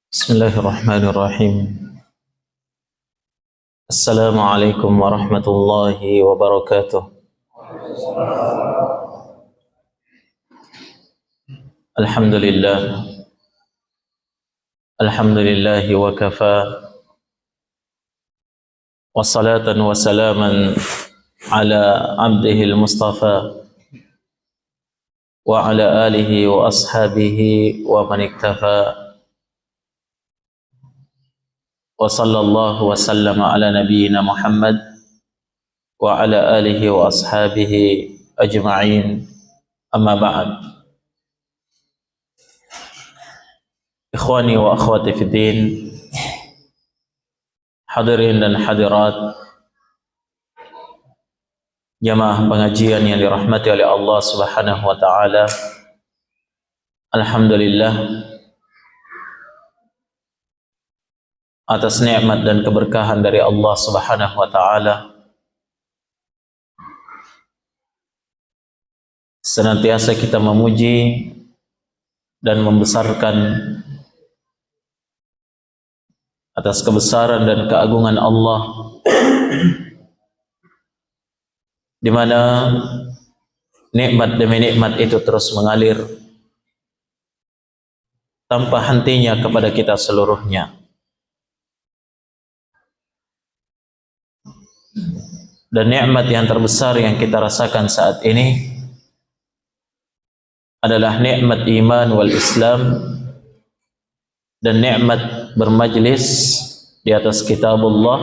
Bismillahirrahmanirrahim. Assalamualaikum warahmatullahi wabarakatuh. Alhamdulillah. Alhamdulillahi wa kafa. Wassalatan wassalaman ala abdihi al-mustafa wa ala alihi wa ashabihi wa man iktafa. Wa sallallahu wa sallama ala nabiyyina Muhammad wa ala alihi wa ashabihi ajma'in. Amma ba'd. Ikhwani wa akhwati fiddin, hadirin dan hadirat, jamaah pengajian yang dirahmati oleh Allah Subhanahu wa taala. Alhamdulillah atas nikmat dan keberkahan dari Allah Subhanahu wa taala. Senantiasa kita memuji dan membesarkan atas kebesaran dan keagungan Allah, di mana nikmat demi nikmat itu terus mengalir tanpa hentinya kepada kita seluruhnya. Dan nikmat yang terbesar yang kita rasakan saat ini adalah nikmat iman wal Islam dan nikmat bermajlis di atas kitabullah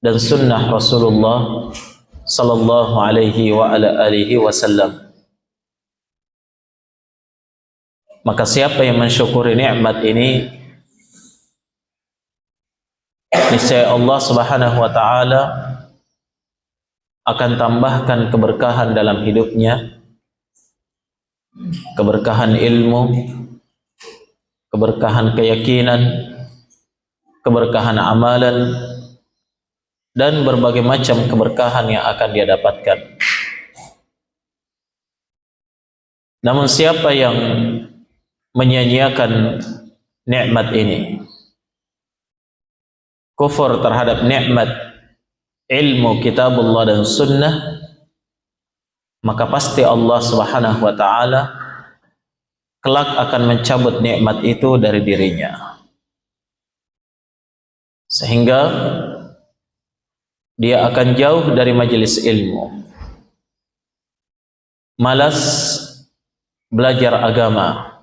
dan sunnah Rasulullah sallallahu alaihi wa ala alihi wasallam. Maka siapa yang mensyukuri nikmat ini, niscaya Allah Subhanahu wa taala akan tambahkan keberkahan dalam hidupnya, keberkahan ilmu, keberkahan keyakinan, keberkahan amalan, dan berbagai macam keberkahan yang akan dia dapatkan. Namun siapa yang menyia-nyiakan nikmat ini, kufur terhadap nikmat ilmu kitabullah dan sunnah, maka pasti Allah Subhanahu wa taala kelak akan mencabut nikmat itu dari dirinya. Sehingga dia akan jauh dari majelis ilmu, malas belajar agama,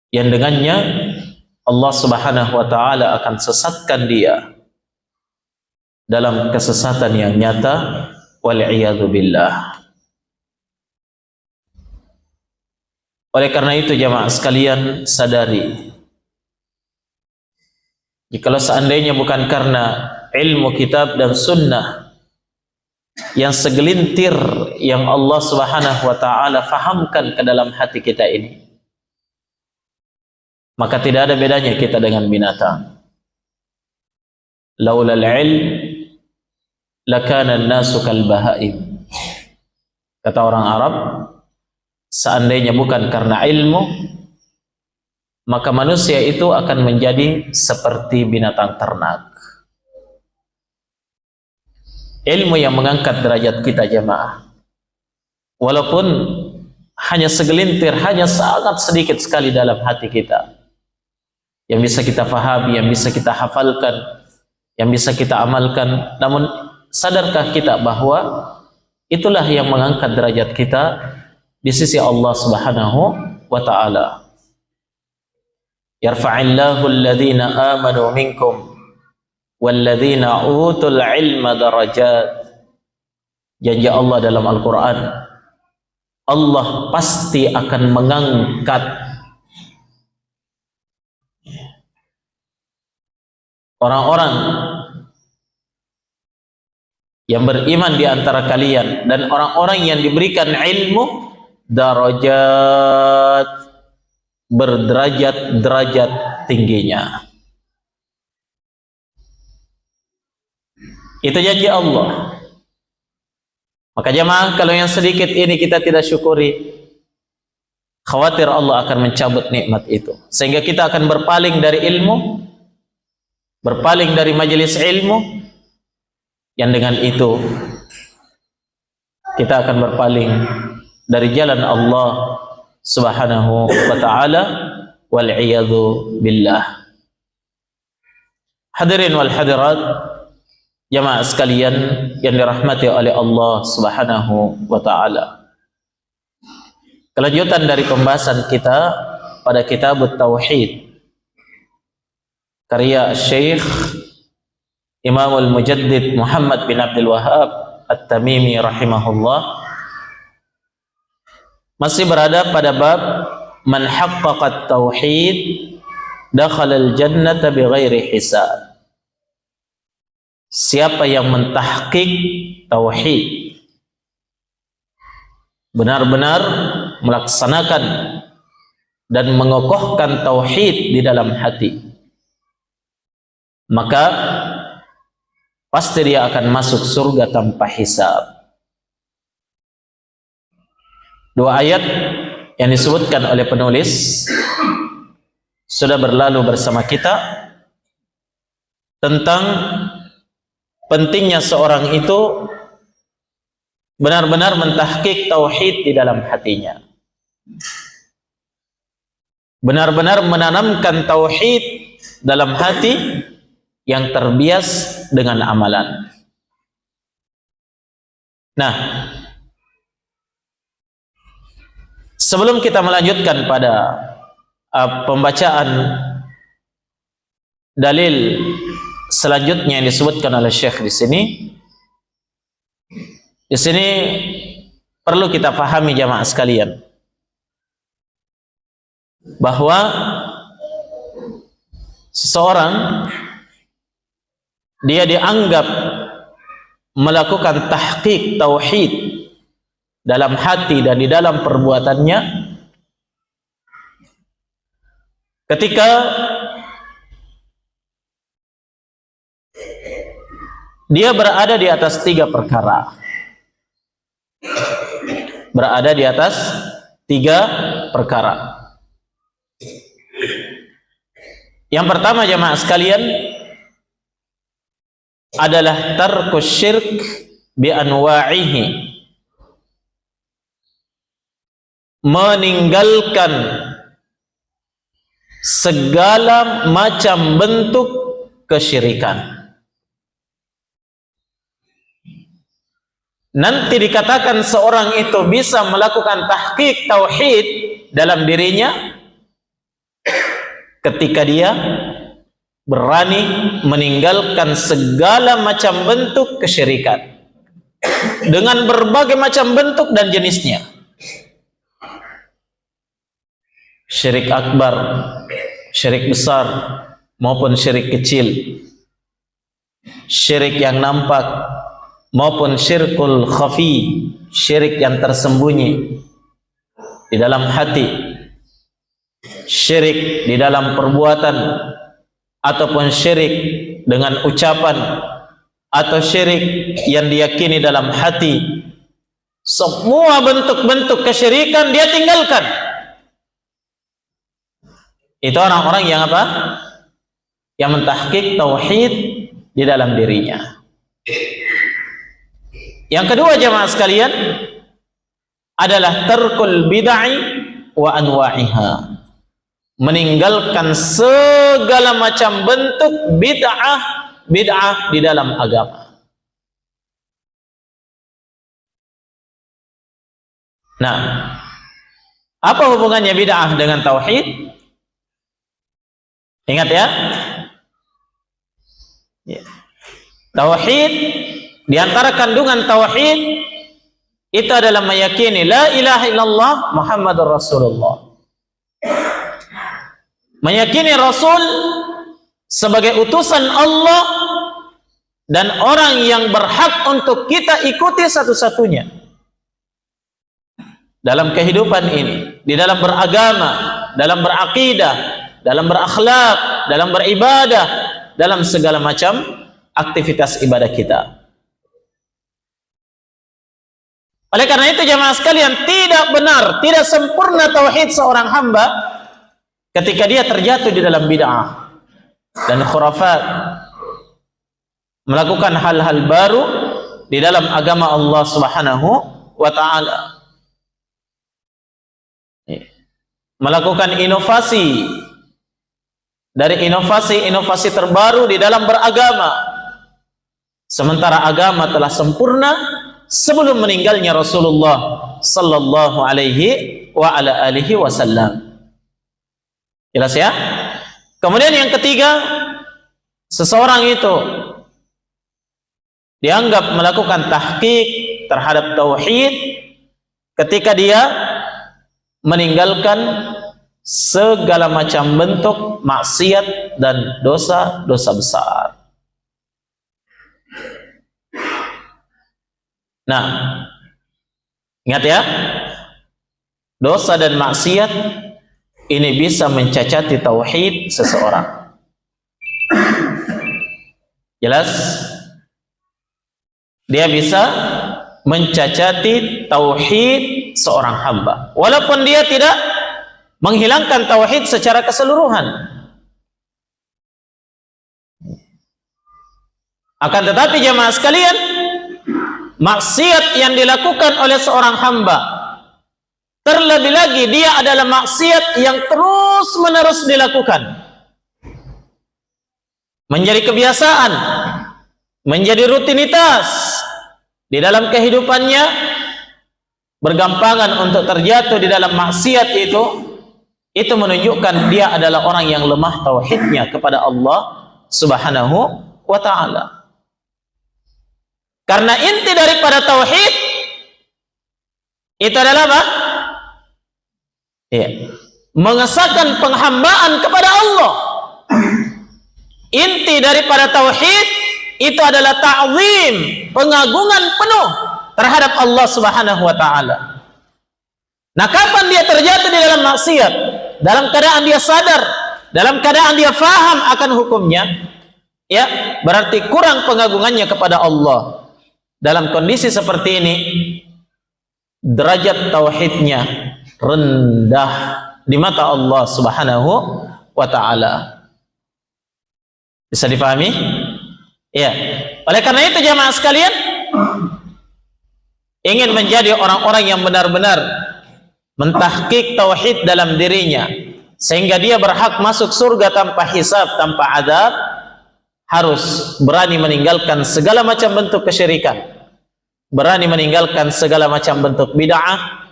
yang dengannya Allah Subhanahu wa taala akan sesatkan dia dalam kesesatan yang nyata, wal iyadzu billah. Oleh karena itu jamaah sekalian, sadari, jikalau seandainya bukan karena ilmu kitab dan sunnah yang segelintir yang Allah Subhanahu wa taala fahamkan ke dalam hati kita ini, maka tidak ada bedanya kita dengan binatang. Laulal ilm lakana an-nasu kal bahaim. Kata orang Arab, seandainya bukan karena ilmu, maka manusia itu akan menjadi seperti binatang ternak. Ilmu yang mengangkat derajat kita jemaah, walaupun hanya segelintir, hanya sangat sedikit sekali dalam hati kita, yang bisa kita fahami, yang bisa kita hafalkan, yang bisa kita amalkan. Namun sadarkah kita bahwa itulah yang mengangkat derajat kita di sisi Allah Subhanahu wa taala. Yarfa'illahu alladhina amanu minkum walladzina utul ilma darajat. Janji Allah dalam Al-Quran, Allah pasti akan mengangkat orang-orang yang beriman di antara kalian dan orang-orang yang diberikan ilmu darajat, berderajat-derajat tingginya. Itu janji Allah. Maka jemaah, kalau yang sedikit ini kita tidak syukuri, khawatir Allah akan mencabut nikmat itu, sehingga kita akan berpaling dari ilmu, berpaling dari majelis ilmu, yang dengan itu kita akan berpaling dari jalan Allah Subhanahu wa ta'ala, wal iyadzu billah. Hadirin wal hadirat, jamaah sekalian yang dirahmati oleh Allah Subhanahu wa ta'ala, kelanjutan dari pembahasan kita pada kitab Tauhid karya Syekh Imamul Mujaddid Muhammad bin Abdul Wahhab At-Tamimi rahimahullah, masih berada pada bab man haqqaqa at-tauhid dakhala al-jannata bighairi hisab. Siapa yang mentahqiq tauhid, benar-benar melaksanakan dan mengokohkan tauhid di dalam hati, maka pasti dia akan masuk surga tanpa hisab. Dua ayat yang disebutkan oleh penulis sudah berlalu bersama kita tentang pentingnya seorang itu benar-benar mentahqiq tauhid di dalam hatinya, benar-benar menanamkan tauhid dalam hati yang terbias dengan amalan. Nah, sebelum kita melanjutkan pada pembacaan dalil selanjutnya yang disebutkan oleh Syekh di sini perlu kita pahami jamaah sekalian, bahwa seseorang dia dianggap melakukan tahqiq tauhid dalam hati dan di dalam perbuatannya ketika dia berada di atas tiga perkara. Berada di atas tiga perkara. Yang pertama jamaah sekalian adalah tarkus syirk bi anwa'ihi, meninggalkan segala macam bentuk kesyirikan. nanti dikatakan seorang itu bisa melakukan tahqiq tauhid dalam dirinya ketika dia berani meninggalkan segala macam bentuk kesyirikan dengan berbagai macam bentuk dan jenisnya. Syirik akbar, syirik besar maupun syirik kecil, syirik yang nampak maupun syirkul khafi, syirik yang tersembunyi di dalam hati, syirik di dalam perbuatan, ataupun syirik dengan ucapan, atau syirik yang diyakini dalam hati. Semua bentuk-bentuk kesyirikan dia tinggalkan. Itu orang-orang yang apa? Yang mentahqiq tauhid di dalam dirinya. Yang kedua jamaah sekalian adalah tarkul bid'ah wa anwa'iha, meninggalkan segala macam bentuk bid'ah di dalam agama. Nah, apa hubungannya bid'ah dengan tauhid? Ingat ya, tauhid, di antara kandungan tauhid itu adalah meyakini la ilaha illallah Muhammadur Rasulullah, meyakini Rasul sebagai utusan Allah dan orang yang berhak untuk kita ikuti satu-satunya dalam kehidupan ini, di dalam beragama, dalam berakidah, dalam berakhlak, dalam beribadah, dalam segala macam aktivitas ibadah kita. Oleh karena itu jamaah sekalian, tidak benar, tidak sempurna tauhid seorang hamba ketika dia terjatuh di dalam bid'ah dan khurafat, melakukan hal-hal baru di dalam agama Allah Subhanahu wa ta'ala, melakukan inovasi dari inovasi terbaru di dalam beragama, sementara agama telah sempurna sebelum meninggalnya Rasulullah sallallahu alaihi wa ala alihi wasallam. Jelas ya? Kemudian yang ketiga, seseorang itu dianggap melakukan tahqiq terhadap tauhid ketika dia meninggalkan segala macam bentuk maksiat dan dosa-dosa besar. Nah, ingat ya, dosa dan maksiat ini bisa mencacati tauhid seseorang. Jelas? Dia bisa mencacati tauhid seorang hamba, walaupun dia tidak menghilangkan tauhid secara keseluruhan. Akan tetapi jemaah sekalian, maksiat yang dilakukan oleh seorang hamba, terlebih lagi dia adalah maksiat yang terus-menerus dilakukan, menjadi kebiasaan, menjadi rutinitas di dalam kehidupannya, bergampangan untuk terjatuh di dalam maksiat itu menunjukkan dia adalah orang yang lemah tauhidnya kepada Allah Subhanahu wa ta'ala. Karena inti daripada tauhid itu adalah apa? Ya, mengesahkan penghambaan kepada Allah. Inti daripada tauhid itu adalah ta'zim, pengagungan penuh terhadap Allah Subhanahu wa ta'ala. Nah, kapan dia terjatuh di dalam maksiat? Dalam keadaan dia sadar, dalam keadaan dia faham akan hukumnya, ya, berarti kurang pengagungannya kepada Allah. Dalam kondisi seperti ini, derajat tauhidnya rendah di mata Allah Subhanahu wa ta'ala. Bisa difahami? Ya. Oleh karena itu jamaah sekalian, ingin menjadi orang-orang yang benar-benar mentahqiq tauhid dalam dirinya sehingga dia berhak masuk surga tanpa hisab, tanpa adab, harus berani meninggalkan segala macam bentuk kesyirikan berani meninggalkan segala macam bentuk bid'ah,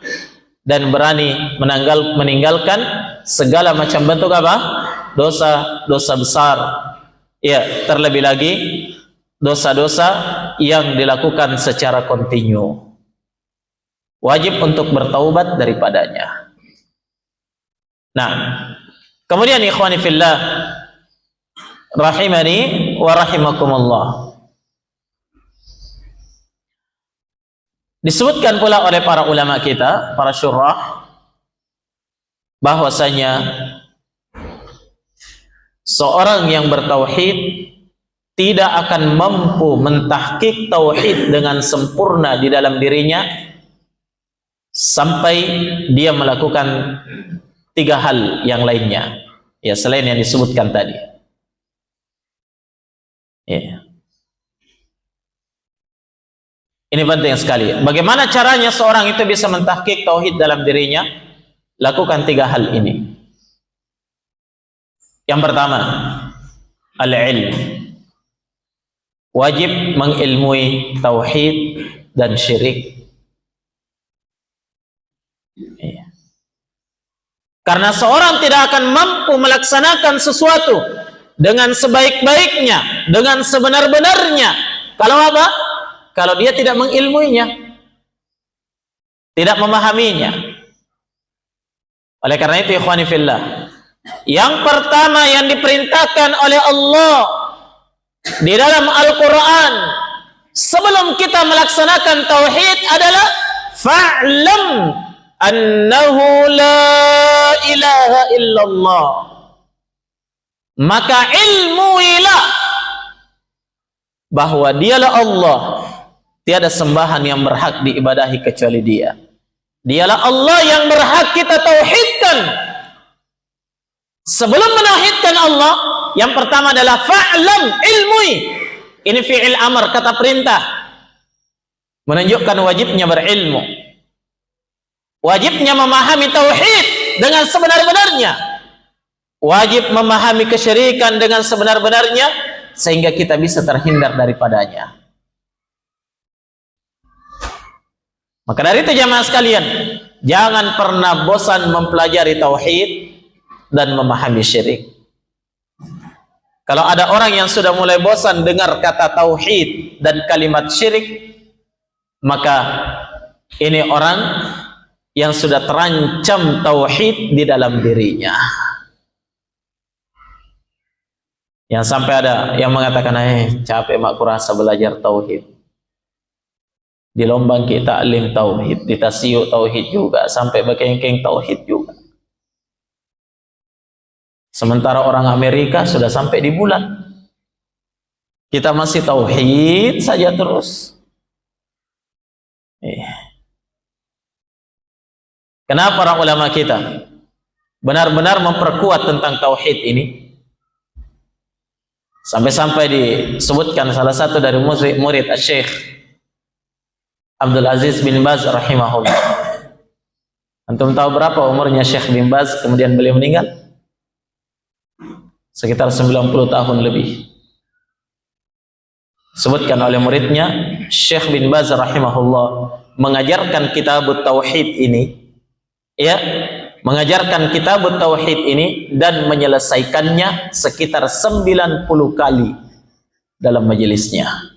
dan berani meninggalkan segala macam bentuk apa? Dosa besar. Ya, terlebih lagi dosa-dosa yang dilakukan secara kontinu. Wajib untuk bertaubat daripadanya. Nah, kemudian ikhwani fillah rahimani wa rahimakumullah, disebutkan pula oleh para ulama kita, para syurah, bahwasanya seorang yang bertauhid tidak akan mampu mentahqiq tauhid dengan sempurna di dalam dirinya sampai dia melakukan 3 hal yang lainnya, ya, selain yang disebutkan tadi. Ya. Ini penting sekali. Bagaimana caranya seorang itu bisa mentahqiq tauhid dalam dirinya? Lakukan 3 hal ini. Yang pertama, al-ilm. Wajib mengilmui tauhid dan syirik. Karena seorang tidak akan mampu melaksanakan sesuatu dengan sebaik-baiknya, dengan sebenar-benarnya, kalau apa? Kalau dia tidak mengilmuinya, tidak memahaminya. Oleh karena itu, ikhwani fillah, yang pertama yang diperintahkan oleh Allah di dalam Al-Quran sebelum kita melaksanakan tauhid adalah fa'lam annahu la ilaha illallah, maka ilmuilah bahwa dialah Allah, tiada sembahan yang berhak diibadahi kecuali dia. Dialah Allah yang berhak kita tauhidkan. Sebelum menauhidkan Allah, yang pertama adalah fa'lam, ilmui. Ini fi'il amr, kata perintah, menunjukkan wajibnya berilmu, wajibnya memahami tauhid dengan sebenar-benarnya, wajib memahami kesyirikan dengan sebenar-benarnya, sehingga kita bisa terhindar daripadanya. Maka dari itu jamaah sekalian, jangan pernah bosan mempelajari tauhid dan memahami syirik. Kalau ada orang yang sudah mulai bosan dengar kata tauhid dan kalimat syirik, maka ini orang yang sudah terancam tauhid di dalam dirinya. Yang sampai ada yang mengatakan, capek mak kurasa belajar tauhid. Di lombang kita alim tauhid, di tasiyuk tauhid juga, sampai bekengkeng tauhid juga. Sementara orang Amerika sudah sampai di bulan, kita masih tauhid saja terus. Kenapa para ulama kita benar-benar memperkuat tentang tauhid ini? Sampai-sampai disebutkan salah satu dari murid Syekh Abdul Aziz bin Baz rahimahullah. Antum tahu berapa umurnya Syekh bin Baz kemudian beliau meninggal? Sekitar 90 tahun lebih. Sebutkan oleh muridnya, Syekh bin Baz rahimahullah mengajarkan kitab tauhid ini, ya, mengajarkan kitab tauhid ini dan menyelesaikannya sekitar 90 kali dalam majelisnya.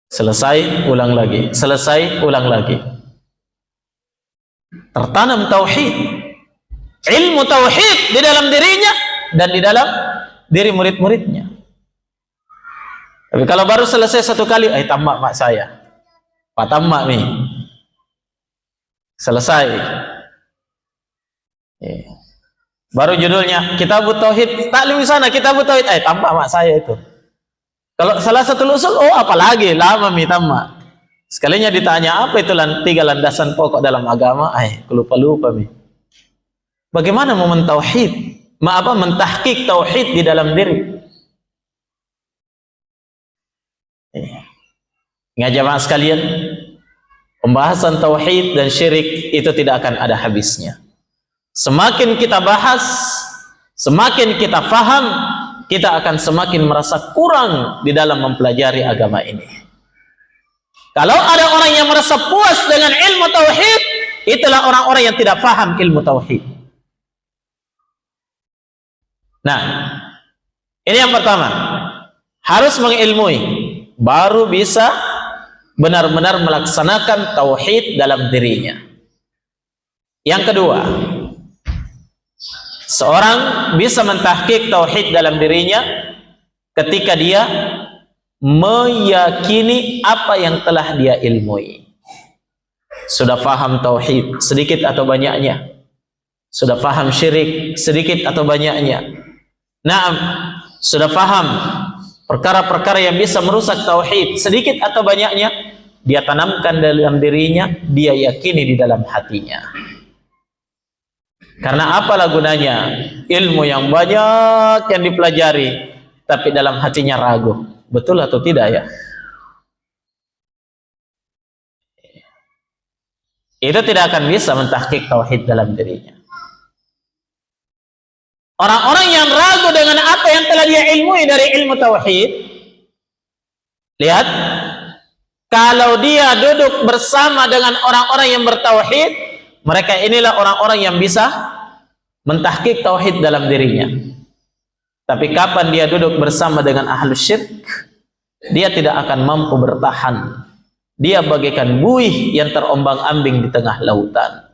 Selesai, ulang lagi. Selesai, ulang lagi. Tertanam tauhid, ilmu tauhid di dalam dirinya dan di dalam diri murid-muridnya. Tapi kalau baru selesai 1 kali, tamat mak saya, Pak tamat nih, selesai. Baru judulnya Kitab Tauhid, taklim di sana Kitab Tauhid, tamat mak saya itu. Kalau salah satu usul, apalagi lama mi tamat. Sekalinya ditanya apa itu 3 landasan pokok dalam agama, lupa-lupa mi. Bagaimana mau mentauhid, mentahqiq tauhid di dalam diri? Ingat jamaah sekalian, pembahasan tauhid dan syirik itu tidak akan ada habisnya. Semakin kita bahas, semakin kita faham, kita akan semakin merasa kurang di dalam mempelajari agama ini. Kalau ada orang yang merasa puas dengan ilmu tauhid, itulah orang-orang yang tidak paham ilmu tauhid. Nah, ini yang pertama, harus mengilmui, baru bisa benar-benar melaksanakan tauhid dalam dirinya. Yang kedua, seorang bisa mentahqiq tauhid dalam dirinya ketika dia meyakini apa yang telah dia ilmui. Sudah faham tauhid sedikit atau banyaknya, sudah faham syirik sedikit atau banyaknya, naam, sudah faham perkara-perkara yang bisa merusak tauhid sedikit atau banyaknya, dia tanamkan dalam dirinya, dia yakini di dalam hatinya. Karena apalah gunanya ilmu yang banyak yang dipelajari tapi dalam hatinya ragu, betul atau tidak ya? Itu tidak akan bisa mentahqiq tauhid dalam dirinya. Orang-orang yang ragu dengan apa yang telah dia ilmui dari ilmu tauhid, lihat, kalau dia duduk bersama dengan orang-orang yang bertauhid, mereka inilah orang-orang yang bisa mentahqiq tauhid dalam dirinya. Tapi kapan dia duduk bersama dengan ahlus syirik, dia tidak akan mampu bertahan. Dia bagaikan buih yang terombang-ambing di tengah lautan.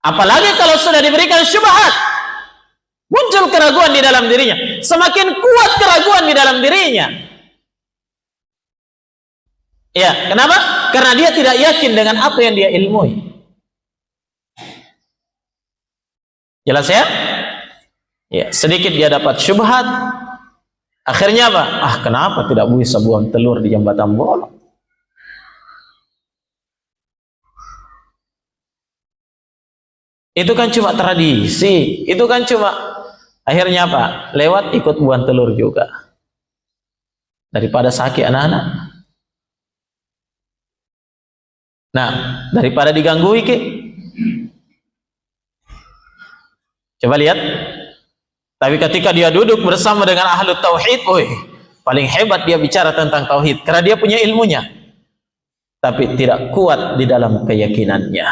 Apalagi kalau sudah diberikan syubhat, muncul keraguan di dalam dirinya, semakin kuat keraguan di dalam dirinya. Ya, kenapa? Karena dia tidak yakin dengan apa yang dia ilmui. Jelas ya? Ya, sedikit dia dapat syubhat, akhirnya apa? Ah, kenapa tidak bisa buang telur di jembatan bolong? Itu kan cuma tradisi, itu kan cuma, akhirnya apa? Lewat ikut buang telur juga. Daripada sakit anak-anak. Nah, daripada diganggu iki. Coba lihat. Tapi ketika dia duduk bersama dengan ahlu tauhid, paling hebat dia bicara tentang tauhid karena dia punya ilmunya. Tapi tidak kuat di dalam keyakinannya.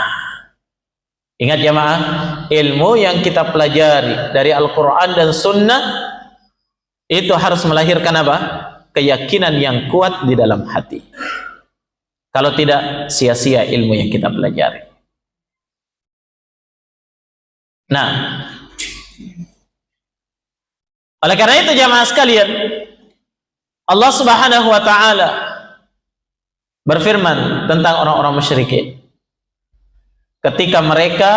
Ingat jemaah, ilmu yang kita pelajari dari Al-Quran dan Sunnah itu harus melahirkan apa? Keyakinan yang kuat di dalam hati. Kalau tidak, sia-sia ilmu yang kita pelajari. Nah, oleh karena itu jemaah sekalian, Allah Subhanahu wa taala berfirman tentang orang-orang musyrikin ketika mereka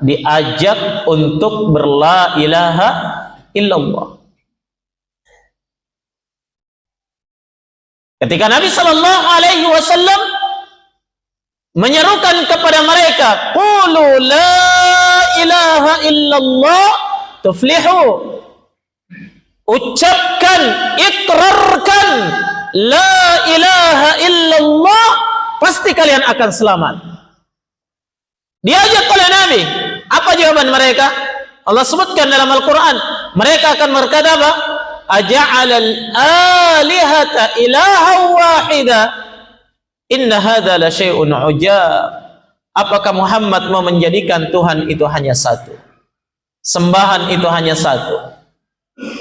diajak untuk berla ilaha illallah. Ketika Nabi sallallahu alaihi wasallam menyerukan kepada mereka, qulu la ilaha illallah tuflihu. Ucapkan, ikrarkan la ilaha illallah, pasti kalian akan selamat. Diajak oleh Nabi, apa jawaban mereka? Allah sebutkan dalam Al-Quran, mereka akan berkata apa? Aja'alal alihata ilaha wahida inna hadha la syai'un ujab. Apakah Muhammad mau menjadikan Tuhan itu hanya satu, sembahan itu hanya satu?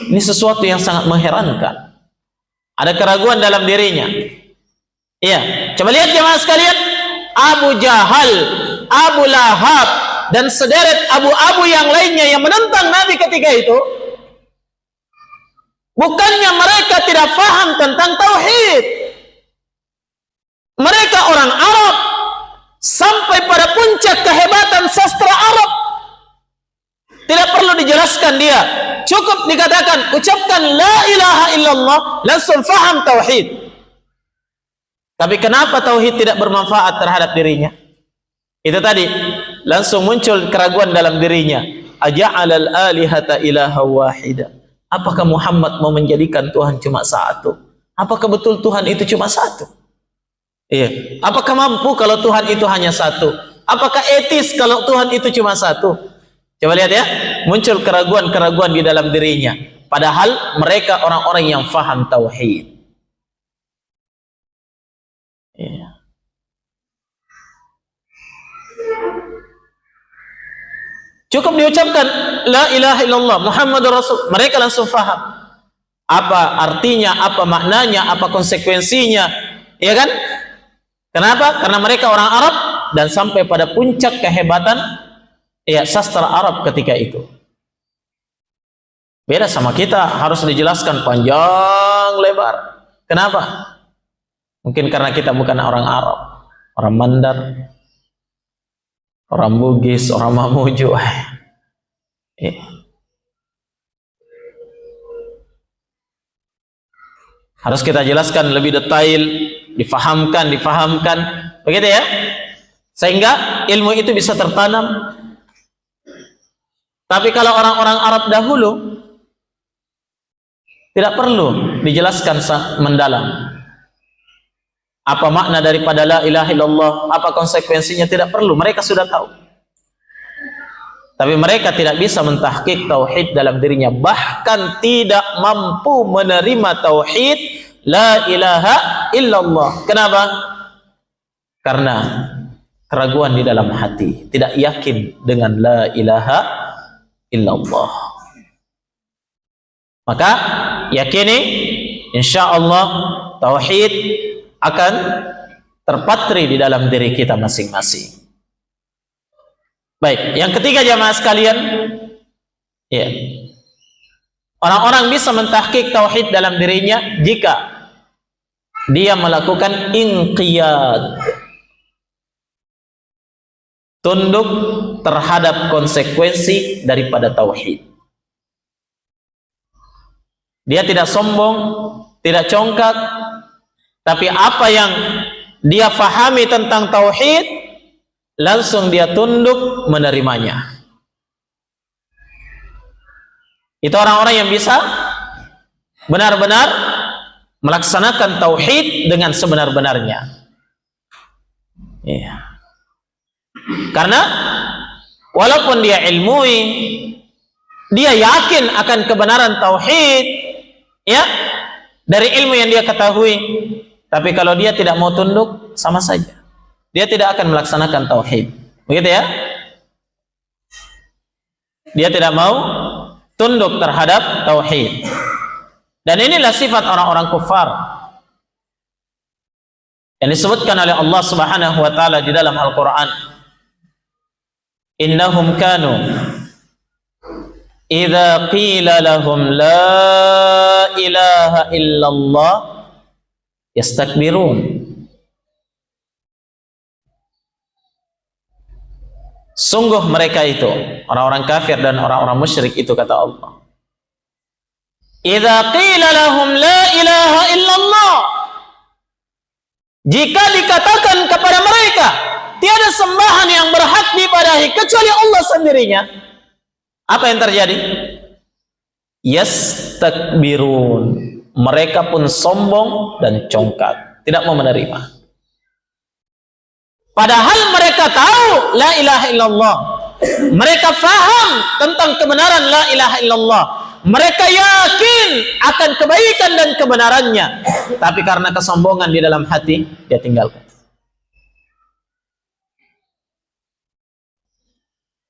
Ini sesuatu yang sangat mengherankan. Ada keraguan dalam dirinya. Iya, coba lihat jemaah sekalian, Abu Jahal, Abu Lahab dan sederet abu-abu yang lainnya yang menentang Nabi ketika itu, bukannya mereka tidak paham tentang tauhid. Mereka orang Arab, sampai pada puncak kehebatan sastra Arab. Tidak perlu dijelaskan dia, cukup dikatakan ucapkan la ilaha illallah, langsung faham tauhid. Tapi kenapa tauhid tidak bermanfaat terhadap dirinya? Itu tadi, langsung muncul keraguan dalam dirinya. Aja'alal alihata ilaha wahida. Apakah Muhammad mau menjadikan Tuhan cuma satu? Apakah betul Tuhan itu cuma satu? Iya. Apakah mampu kalau Tuhan itu hanya satu? Apakah etis kalau Tuhan itu cuma satu? Coba lihat ya, muncul keraguan-keraguan di dalam dirinya. Padahal mereka orang-orang yang faham tauhid. Ya. Cukup diucapkan la ilaha illallah Muhammadur Rasul, mereka langsung faham apa artinya, apa maknanya, apa konsekuensinya, ya kan? Kenapa? Karena mereka orang Arab dan sampai pada puncak kehebatan ya sastra Arab ketika itu. Beda sama kita, harus dijelaskan panjang lebar. Kenapa? Mungkin karena kita bukan orang Arab, orang Mandar, orang Bugis, orang Mamuju. Ya. Harus kita jelaskan lebih detail, difahamkan, begitu ya, sehingga ilmu itu bisa tertanam. Tapi kalau orang-orang Arab dahulu tidak perlu dijelaskan mendalam apa makna daripada la ilaha illallah, apa konsekuensinya, tidak perlu, mereka sudah tahu. Tapi mereka tidak bisa mentahqiq tauhid dalam dirinya, bahkan tidak mampu menerima tauhid la ilaha illallah. Kenapa? Karena keraguan di dalam hati, tidak yakin dengan la ilaha illallah. Maka yakini insyaallah tauhid akan terpatri di dalam diri kita masing-masing. Baik, yang ketiga jamaah sekalian, ya, orang-orang bisa mentahqiq tauhid dalam dirinya jika dia melakukan inqiyad, tunduk terhadap konsekuensi daripada tauhid. Dia tidak sombong, tidak congkak, tapi apa yang dia fahami tentang tauhid langsung dia tunduk menerimanya. Itu orang-orang yang bisa benar-benar melaksanakan tauhid dengan sebenar-benarnya. Iya. Karena walaupun dia ilmui, dia yakin akan kebenaran tauhid, ya, dari ilmu yang dia ketahui, tapi kalau dia tidak mau tunduk, sama saja. Dia tidak akan melaksanakan tauhid. Begitu ya? Dia tidak mau tunduk terhadap tauhid. Dan inilah sifat orang-orang kufar yang disebutkan oleh Allah Subhanahu wa taala di dalam Al-Qur'an. Innahum kanu idza qila lahum la ilaha illallah yastakbirun. Sungguh mereka itu, orang-orang kafir dan orang-orang musyrik itu, kata Allah, idza qila lahum la ilaha illallah, jika dikatakan kepada mereka tiada sembahan yang berhak diibadahi kecuali Allah sendirinya, apa yang terjadi? Yastakbirun, mereka pun sombong dan congkak, tidak mau menerima. Padahal mereka tahu la ilaha illallah, mereka faham tentang kebenaran la ilaha illallah, mereka yakin akan kebaikan dan kebenarannya, tapi karena kesombongan di dalam hati, dia tinggalkan.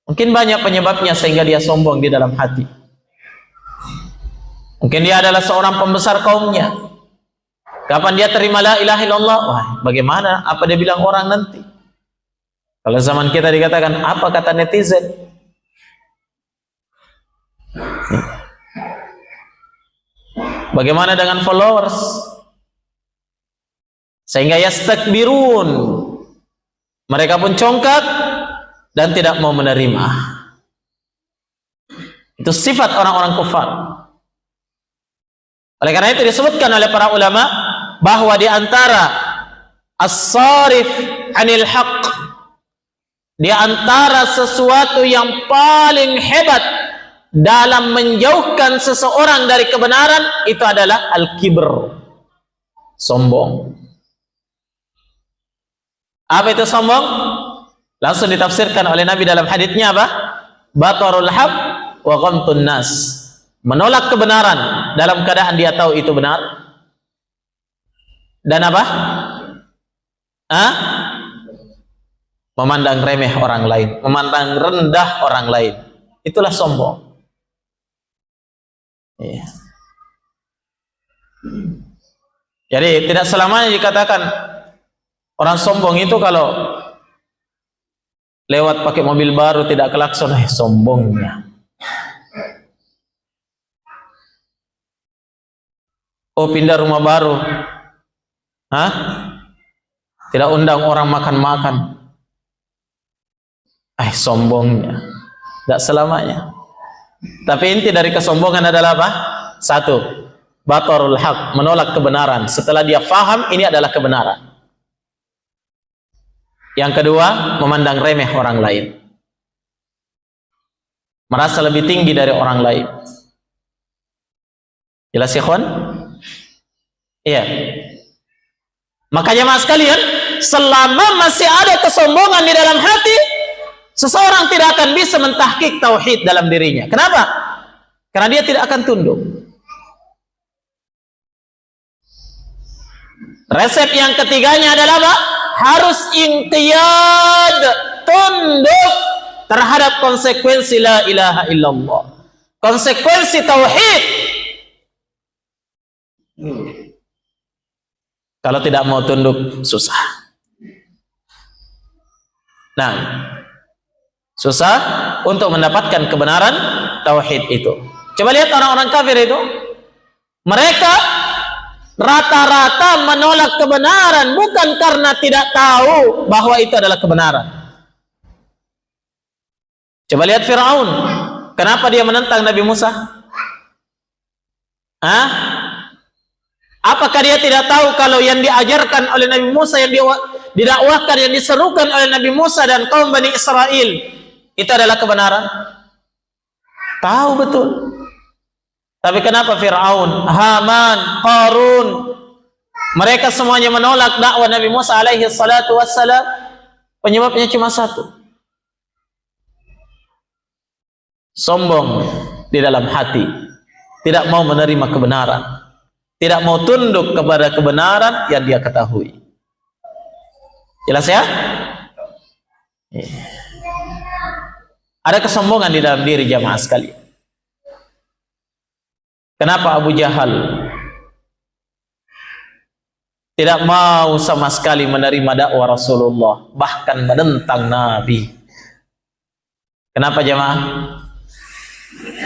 Mungkin banyak penyebabnya sehingga dia sombong di dalam hati. Mungkin dia adalah seorang pembesar kaumnya. Kapan dia terima la ilaha illallah? Wah, bagaimana? Apa dia bilang orang nanti? Kalau zaman kita dikatakan, apa kata netizen? Bagaimana dengan followers? Sehingga yastakbirun, mereka pun congkak dan tidak mau menerima. Itu sifat orang-orang kufar. Oleh karena itu disebutkan oleh para ulama bahwa di antara as-sarif anil haqq, di antara sesuatu yang paling hebat dalam menjauhkan seseorang dari kebenaran, itu adalah al-kibr, sombong. Apa itu sombong? Langsung ditafsirkan oleh Nabi dalam haditsnya apa? batarul haq wa ghamtun nas, menolak kebenaran dalam keadaan dia tahu itu benar, dan apa? Memandang remeh orang lain, memandang rendah orang lain. Itulah sombong. Iya. Jadi tidak selamanya dikatakan orang sombong itu kalau lewat pakai mobil baru tidak klakson, sombongnya. Oh, pindah rumah baru, tidak undang orang makan-makan, sombongnya. Tidak selamanya. Tapi inti dari kesombongan adalah apa? Satu, batarul haq, menolak kebenaran setelah dia faham ini adalah kebenaran. Yang kedua, memandang remeh orang lain, merasa lebih tinggi dari orang lain. Jelas ya, kawan? Iya. Makanya mas kalian, selama masih ada kesombongan di dalam hati, seseorang tidak akan bisa mentahqiq tauhid dalam dirinya. Kenapa? Karena dia tidak akan tunduk. Resep yang ketiganya adalah apa? Harus inqiyad, tunduk terhadap konsekuensi la ilaha illallah, konsekuensi tauhid. Kalau tidak mau tunduk, susah. Nah, susah untuk mendapatkan kebenaran tauhid itu. Coba lihat orang-orang kafir itu, mereka rata-rata menolak kebenaran bukan karena tidak tahu bahwa itu adalah kebenaran. Coba lihat Firaun, kenapa dia menentang Nabi Musa? Apakah dia tidak tahu kalau yang diajarkan oleh Nabi Musa, yang didakwahkan, yang diserukan oleh Nabi Musa dan kaum Bani Israel itu adalah kebenaran? Tahu betul. Tapi kenapa Fir'aun, Haman, Qarun, mereka semuanya menolak dakwah Nabi Musa alaihi salatu wassalam? Penyebabnya cuma satu. Sombong di dalam hati, tidak mau menerima kebenaran, tidak mau tunduk kepada kebenaran yang dia ketahui. Jelas ya? Ada kesombongan di dalam diri jamaah sekalian. Kenapa Abu Jahal tidak mau sama sekali menerima dakwah Rasulullah, bahkan menentang Nabi? Kenapa jamaah?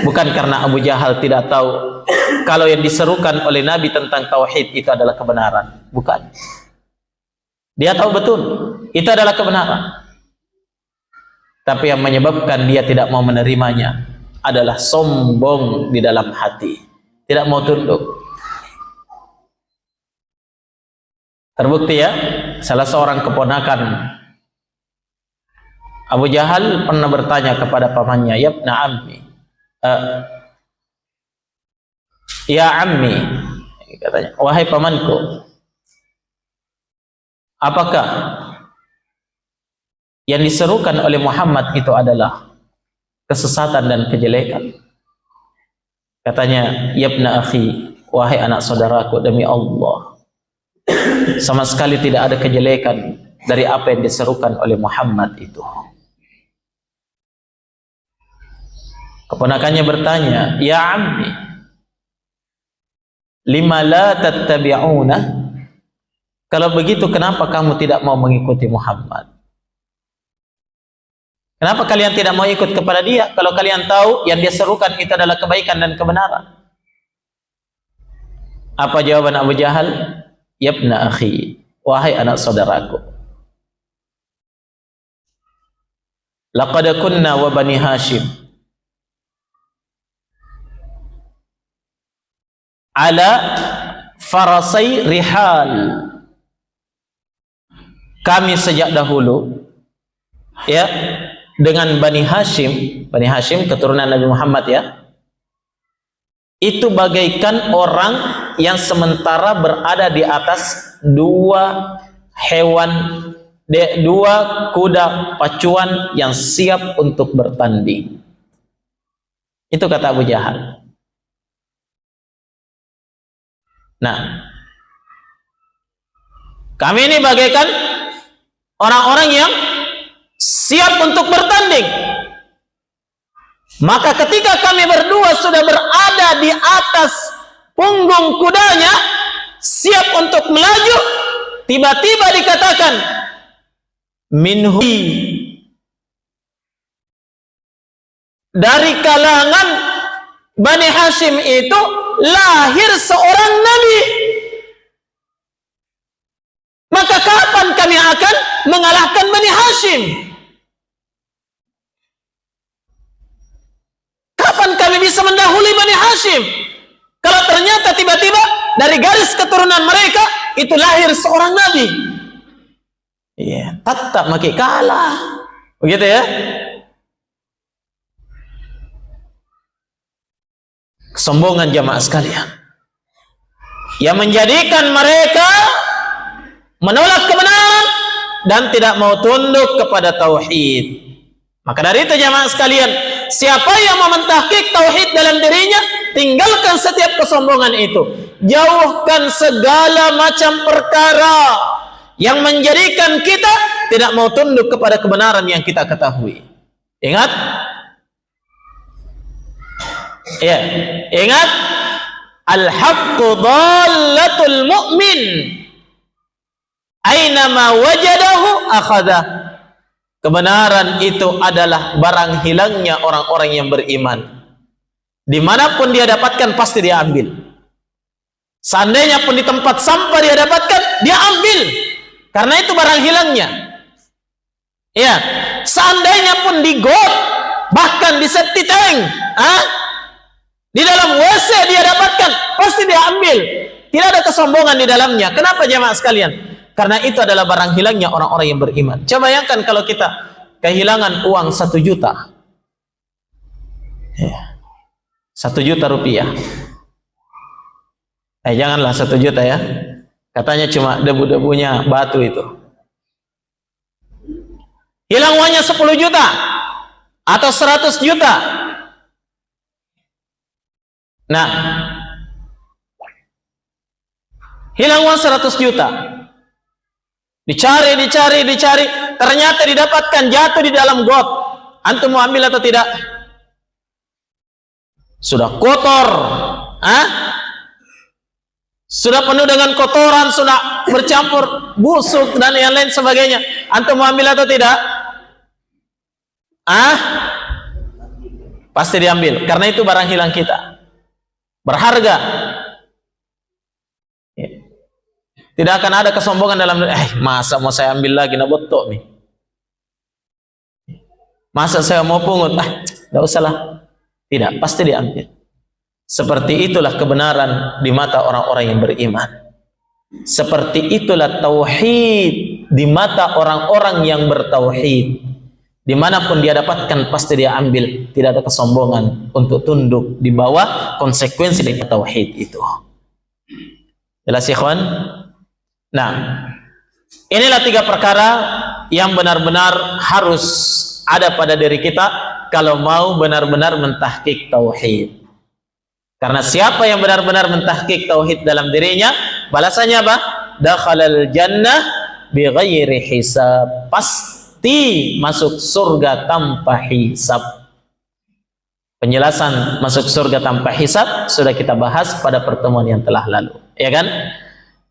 Bukan karena Abu Jahal tidak tahu kalau yang diserukan oleh Nabi tentang tauhid itu adalah kebenaran. Bukan. Dia tahu betul itu adalah kebenaran. Tapi yang menyebabkan dia tidak mau menerimanya adalah sombong di dalam hati, tidak mau tunduk. Terbukti ya, salah seorang keponakan Abu Jahal pernah bertanya kepada pamannya, "Yabna ammi, ya ammi," katanya, "wahai pamanku, apakah yang diserukan oleh Muhammad itu adalah kesesatan dan kejelekan?" Katanya, "Yabna akhi, wahai anak saudaraku, demi Allah, sama sekali tidak ada kejelekan dari apa yang diserukan oleh Muhammad itu." Keponakannya bertanya, "Ya ammi, lima la tattabi'una? Kalau begitu kenapa kamu tidak mau mengikuti Muhammad? Kenapa kalian tidak mau ikut kepada dia kalau kalian tahu yang dia serukan itu adalah kebaikan dan kebenaran?" Apa jawaban Abu Jahal? "Yabna akhi, wahai anak saudaraku, laqad kunna wa bani Hashim ala farasai rihal." Kami sejak dahulu ya dengan Bani Hashim keturunan Nabi Muhammad ya, itu bagaikan orang yang sementara berada di atas dua kuda pacuan yang siap untuk bertanding. Itu kata Abu Jahal. Nah, kami ini bagaikan orang-orang yang siap untuk bertanding. Maka ketika kami berdua sudah berada di atas punggung kudanya, siap untuk melaju, tiba-tiba dikatakan, minhu, dari kalangan Bani Hashim itu lahir seorang nabi. Maka kapan kami akan mengalahkan Bani Hashim? Kapan kami bisa mendahului Bani Hashim? Kalau ternyata tiba-tiba dari garis keturunan mereka itu lahir seorang nabi. Iya, tetap makin kalah. Begitu ya? Kesombongan jamaah sekalian yang menjadikan mereka menolak kebenaran dan tidak mau tunduk kepada tauhid. Maka dari itu jamaah sekalian, siapa yang mau mentahqiq tauhid dalam dirinya, tinggalkan setiap kesombongan itu. Jauhkan segala macam perkara yang menjadikan kita tidak mau tunduk kepada kebenaran yang kita ketahui. Ingat? Ya, ingat, al-haqqu dhallatul mu'min, aynama wajadahu akhadah. Kebenaran itu adalah barang hilangnya orang-orang yang beriman. Dimanapun dia dapatkan pasti dia ambil. Seandainya pun di tempat sampah dia dapatkan, dia ambil. Karena itu barang hilangnya. Ya, seandainya pun di got, bahkan di septic tank, di dalam WC dia dapatkan, pasti dia ambil. Tidak ada kesombongan di dalamnya. Kenapa jemaah sekalian? Karena itu adalah barang hilangnya orang-orang yang beriman. Coba bayangkan kalau kita kehilangan uang 1 juta. 1 juta rupiah. Janganlah 1 juta ya. Katanya cuma debu-debunya batu itu. Hilang uangnya 10 juta atau 100 juta. Nah, hilang uang 100 juta. Dicari, ternyata didapatkan jatuh di dalam got. Antum mau ambil atau tidak? Sudah kotor, sudah penuh dengan kotoran, sudah bercampur busuk dan yang lain sebagainya. Antum mau ambil atau tidak? Pasti diambil, karena itu barang hilang kita, berharga. Tidak akan ada kesombongan dalam masa mau saya ambil lagi, nabotok nih. Masa saya mau pungut, tidak usahlah. Tidak, pasti diambil. Seperti itulah kebenaran di mata orang-orang yang beriman. Seperti itulah tauhid di mata orang-orang yang bertauhid. Dimanapun dia dapatkan pasti dia ambil. Tidak ada kesombongan untuk tunduk di bawah konsekuensi dari tauhid itu. Jelas ikhwan? Nah, inilah 3 perkara yang benar-benar harus ada pada diri kita kalau mau benar-benar mentahqiq tauhid. Karena siapa yang benar-benar mentahqiq tauhid dalam dirinya, balasannya apa? Dakhalal jannah bighairi hisab. Pasti masuk surga tanpa hisab. Penjelasan masuk surga tanpa hisab sudah kita bahas pada pertemuan yang telah lalu, ya kan?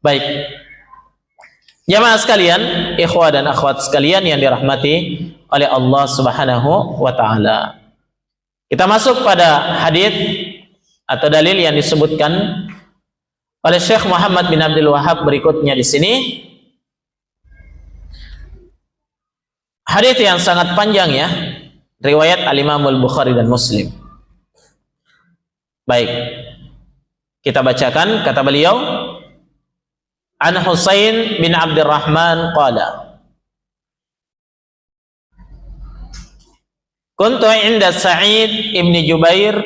Baik. Jamaah sekalian, ikhwah dan akhwat sekalian yang dirahmati oleh Allah Subhanahu wa taala. Kita masuk pada hadis atau dalil yang disebutkan oleh Syekh Muhammad bin Abdul Wahhab berikutnya di sini. Hadis yang sangat panjang ya, riwayat Al-Imam Al-Bukhari dan Muslim. Baik. Kita bacakan, kata beliau, An Husain bin Abdurrahman qala Kuntu inda Sa'id ibn Jubair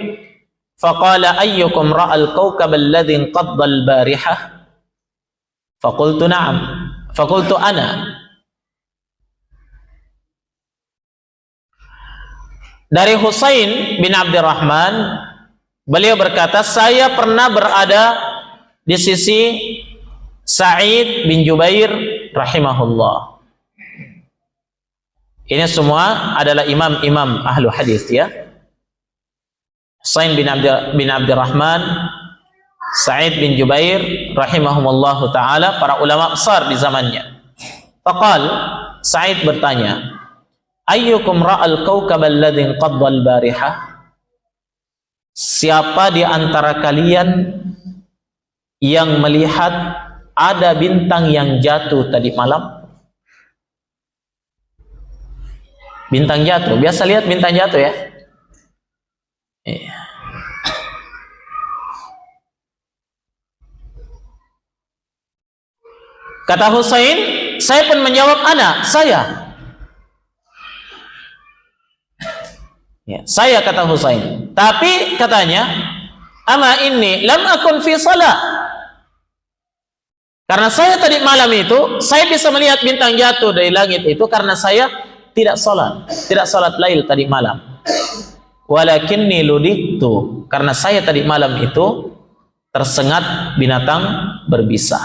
faqala ayyukum ra'al kawkab alladhi inqadda al-barihah faqultu na'am faqultu ana Dari Husain bin Abdurrahman, beliau berkata, saya pernah berada di sisi Sa'id bin Jubair rahimahullah. Ini semua adalah imam-imam ahlu hadis ya. Husain bin Abdurrahman, Sa'id bin Jubair rahimahumullahu ta'ala, para ulama besar di zamannya. Faqal, Sa'id bertanya, ayyukum ra'al kawkab alladhi inqadda al-barihah? Siapa di antara kalian yang melihat ada bintang yang jatuh tadi malam? Bintang jatuh, biasa lihat bintang jatuh ya? Iya. Kata Husain, saya pun menjawab, saya. Ya, saya, kata Husain. Tapi katanya, ama inni lam akun fi salah. Karena saya tadi malam itu, saya bisa melihat bintang jatuh dari langit itu karena saya tidak salat lail tadi malam. Walakinni ludiktu, karena saya tadi malam itu tersengat binatang berbisa.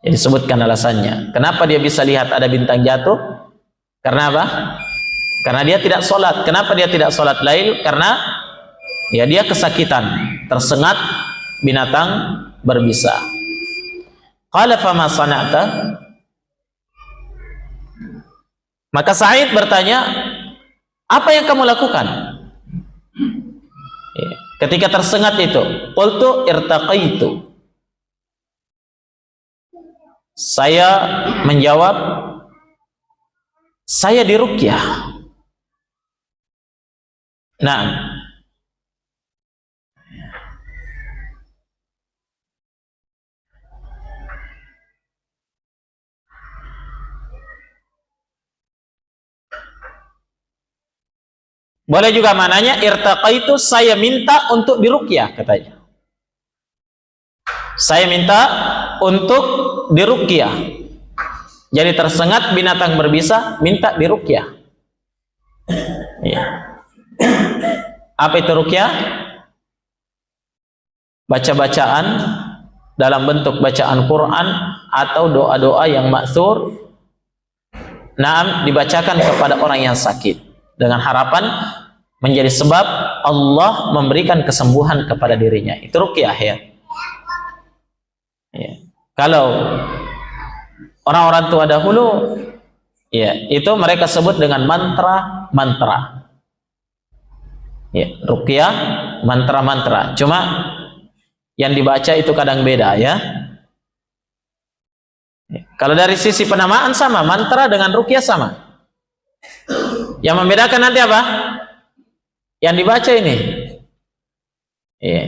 Jadi disebutkan alasannya. Kenapa dia bisa lihat ada bintang jatuh? Karena apa? Karena dia tidak sholat. Kenapa dia tidak sholat lail? Karena ya dia kesakitan, tersengat binatang berbisa. Qala fama sana'ta? Maka Sa'id bertanya, apa yang kamu lakukan ketika tersengat itu? Qultu irtaqaitu. Saya menjawab, saya diruqyah. Nah, boleh juga mananya irtaqaitu, saya minta untuk diruqyah katanya. Saya minta untuk diruqyah. Jadi tersengat binatang berbisa, minta diruqyah. Ya. Apa itu ruqyah? Baca-bacaan dalam bentuk bacaan Quran atau doa-doa yang ma'thur, dibacakan kepada orang yang sakit dengan harapan menjadi sebab Allah memberikan kesembuhan kepada dirinya. Itu ruqyah ya. Ya. Kalau orang-orang tua dahulu, ya, itu mereka sebut dengan mantra-mantra. Ya, ruqyah, mantra-mantra. Cuma yang dibaca itu kadang beda ya. Ya. Kalau dari sisi penamaan sama, mantra dengan ruqyah sama. Yang membedakan nanti apa? Yang dibaca ini. Ya,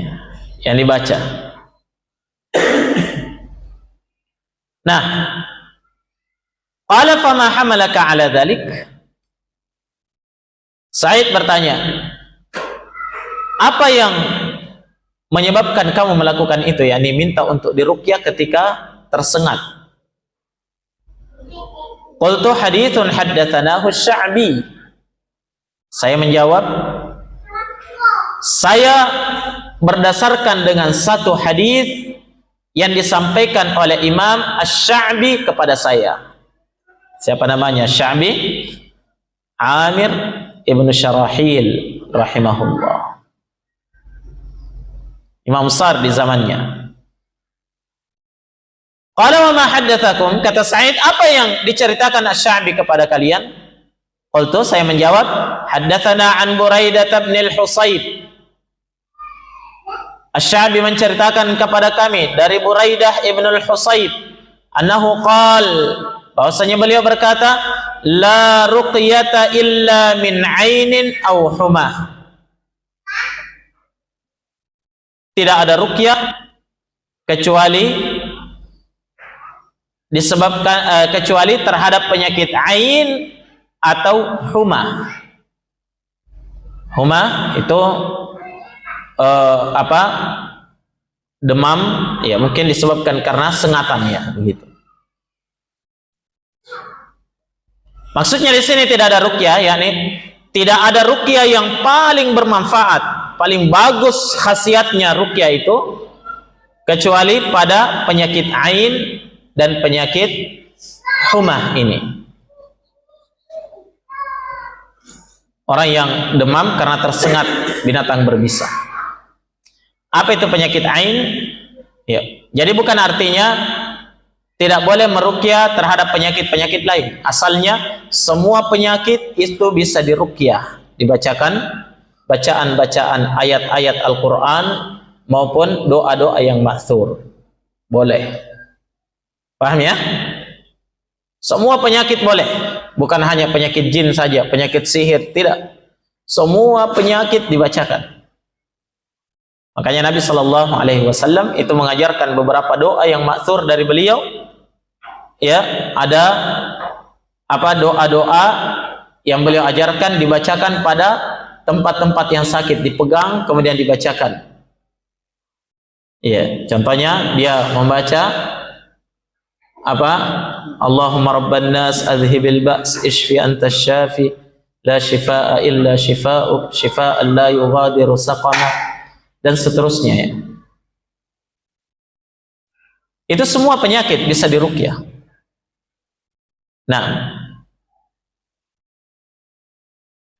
yang dibaca. Nah, qala fama hamalaka ala dhalik? Sa'id bertanya, apa yang menyebabkan kamu melakukan itu, yakni minta untuk diruqyah ketika tersengat? Qultu hadithun haddatsanahu Sya'bi. Saya menjawab, saya berdasarkan dengan satu hadis yang disampaikan oleh Imam Asy-Sya'bi kepada saya. Siapa namanya Sya'bi? Amir ibnu Syarahil rahimahullah, imam besar di zamannya. Qala wa ma haddatsakum? Kata Sa'id, apa yang diceritakan Asy-Sya'bi kepada kalian? Qultu, saya menjawab, haddatsana an Buraidah bin al-Husayb. Asy-Sya'bi menceritakan kepada kami dari Buraidah ibn al-Husayb, annahu qal, bahwasanya beliau berkata, la ruqyata illa min ainin aw humah. Tidak ada ruqyah kecuali disebabkan kecuali terhadap penyakit ain atau humah. Humah itu demam, ya mungkin disebabkan karena sengatan ya begitu. Maksudnya di sini tidak ada ruqyah, yakni tidak ada ruqyah yang paling bermanfaat, paling bagus khasiatnya ruqyah itu kecuali pada penyakit ain dan penyakit humah ini. Orang yang demam karena tersengat binatang berbisa. Apa itu penyakit ain? Ya. Jadi bukan artinya tidak boleh meruqyah terhadap penyakit-penyakit lain. Asalnya semua penyakit itu bisa diruqyah, dibacakan bacaan-bacaan ayat-ayat Al-Quran maupun doa-doa yang ma'thur. Boleh. Paham ya? Semua penyakit boleh. Bukan hanya penyakit jin saja, penyakit sihir, tidak. Semua penyakit dibacakan. Makanya Nabi Shallallahu Alaihi Wasallam itu mengajarkan beberapa doa yang ma'thur dari beliau. Ya, ada apa doa-doa yang beliau ajarkan dibacakan pada tempat-tempat yang sakit, dipegang kemudian dibacakan. Ya, contohnya dia membaca apa? Allahumma rabban nas adhibil ba's ishfi anta syafi la shifaa illa shifaa'uk shifaa'an la yughadiru saqama, dan seterusnya ya. Itu semua penyakit bisa diruqyah. Nah,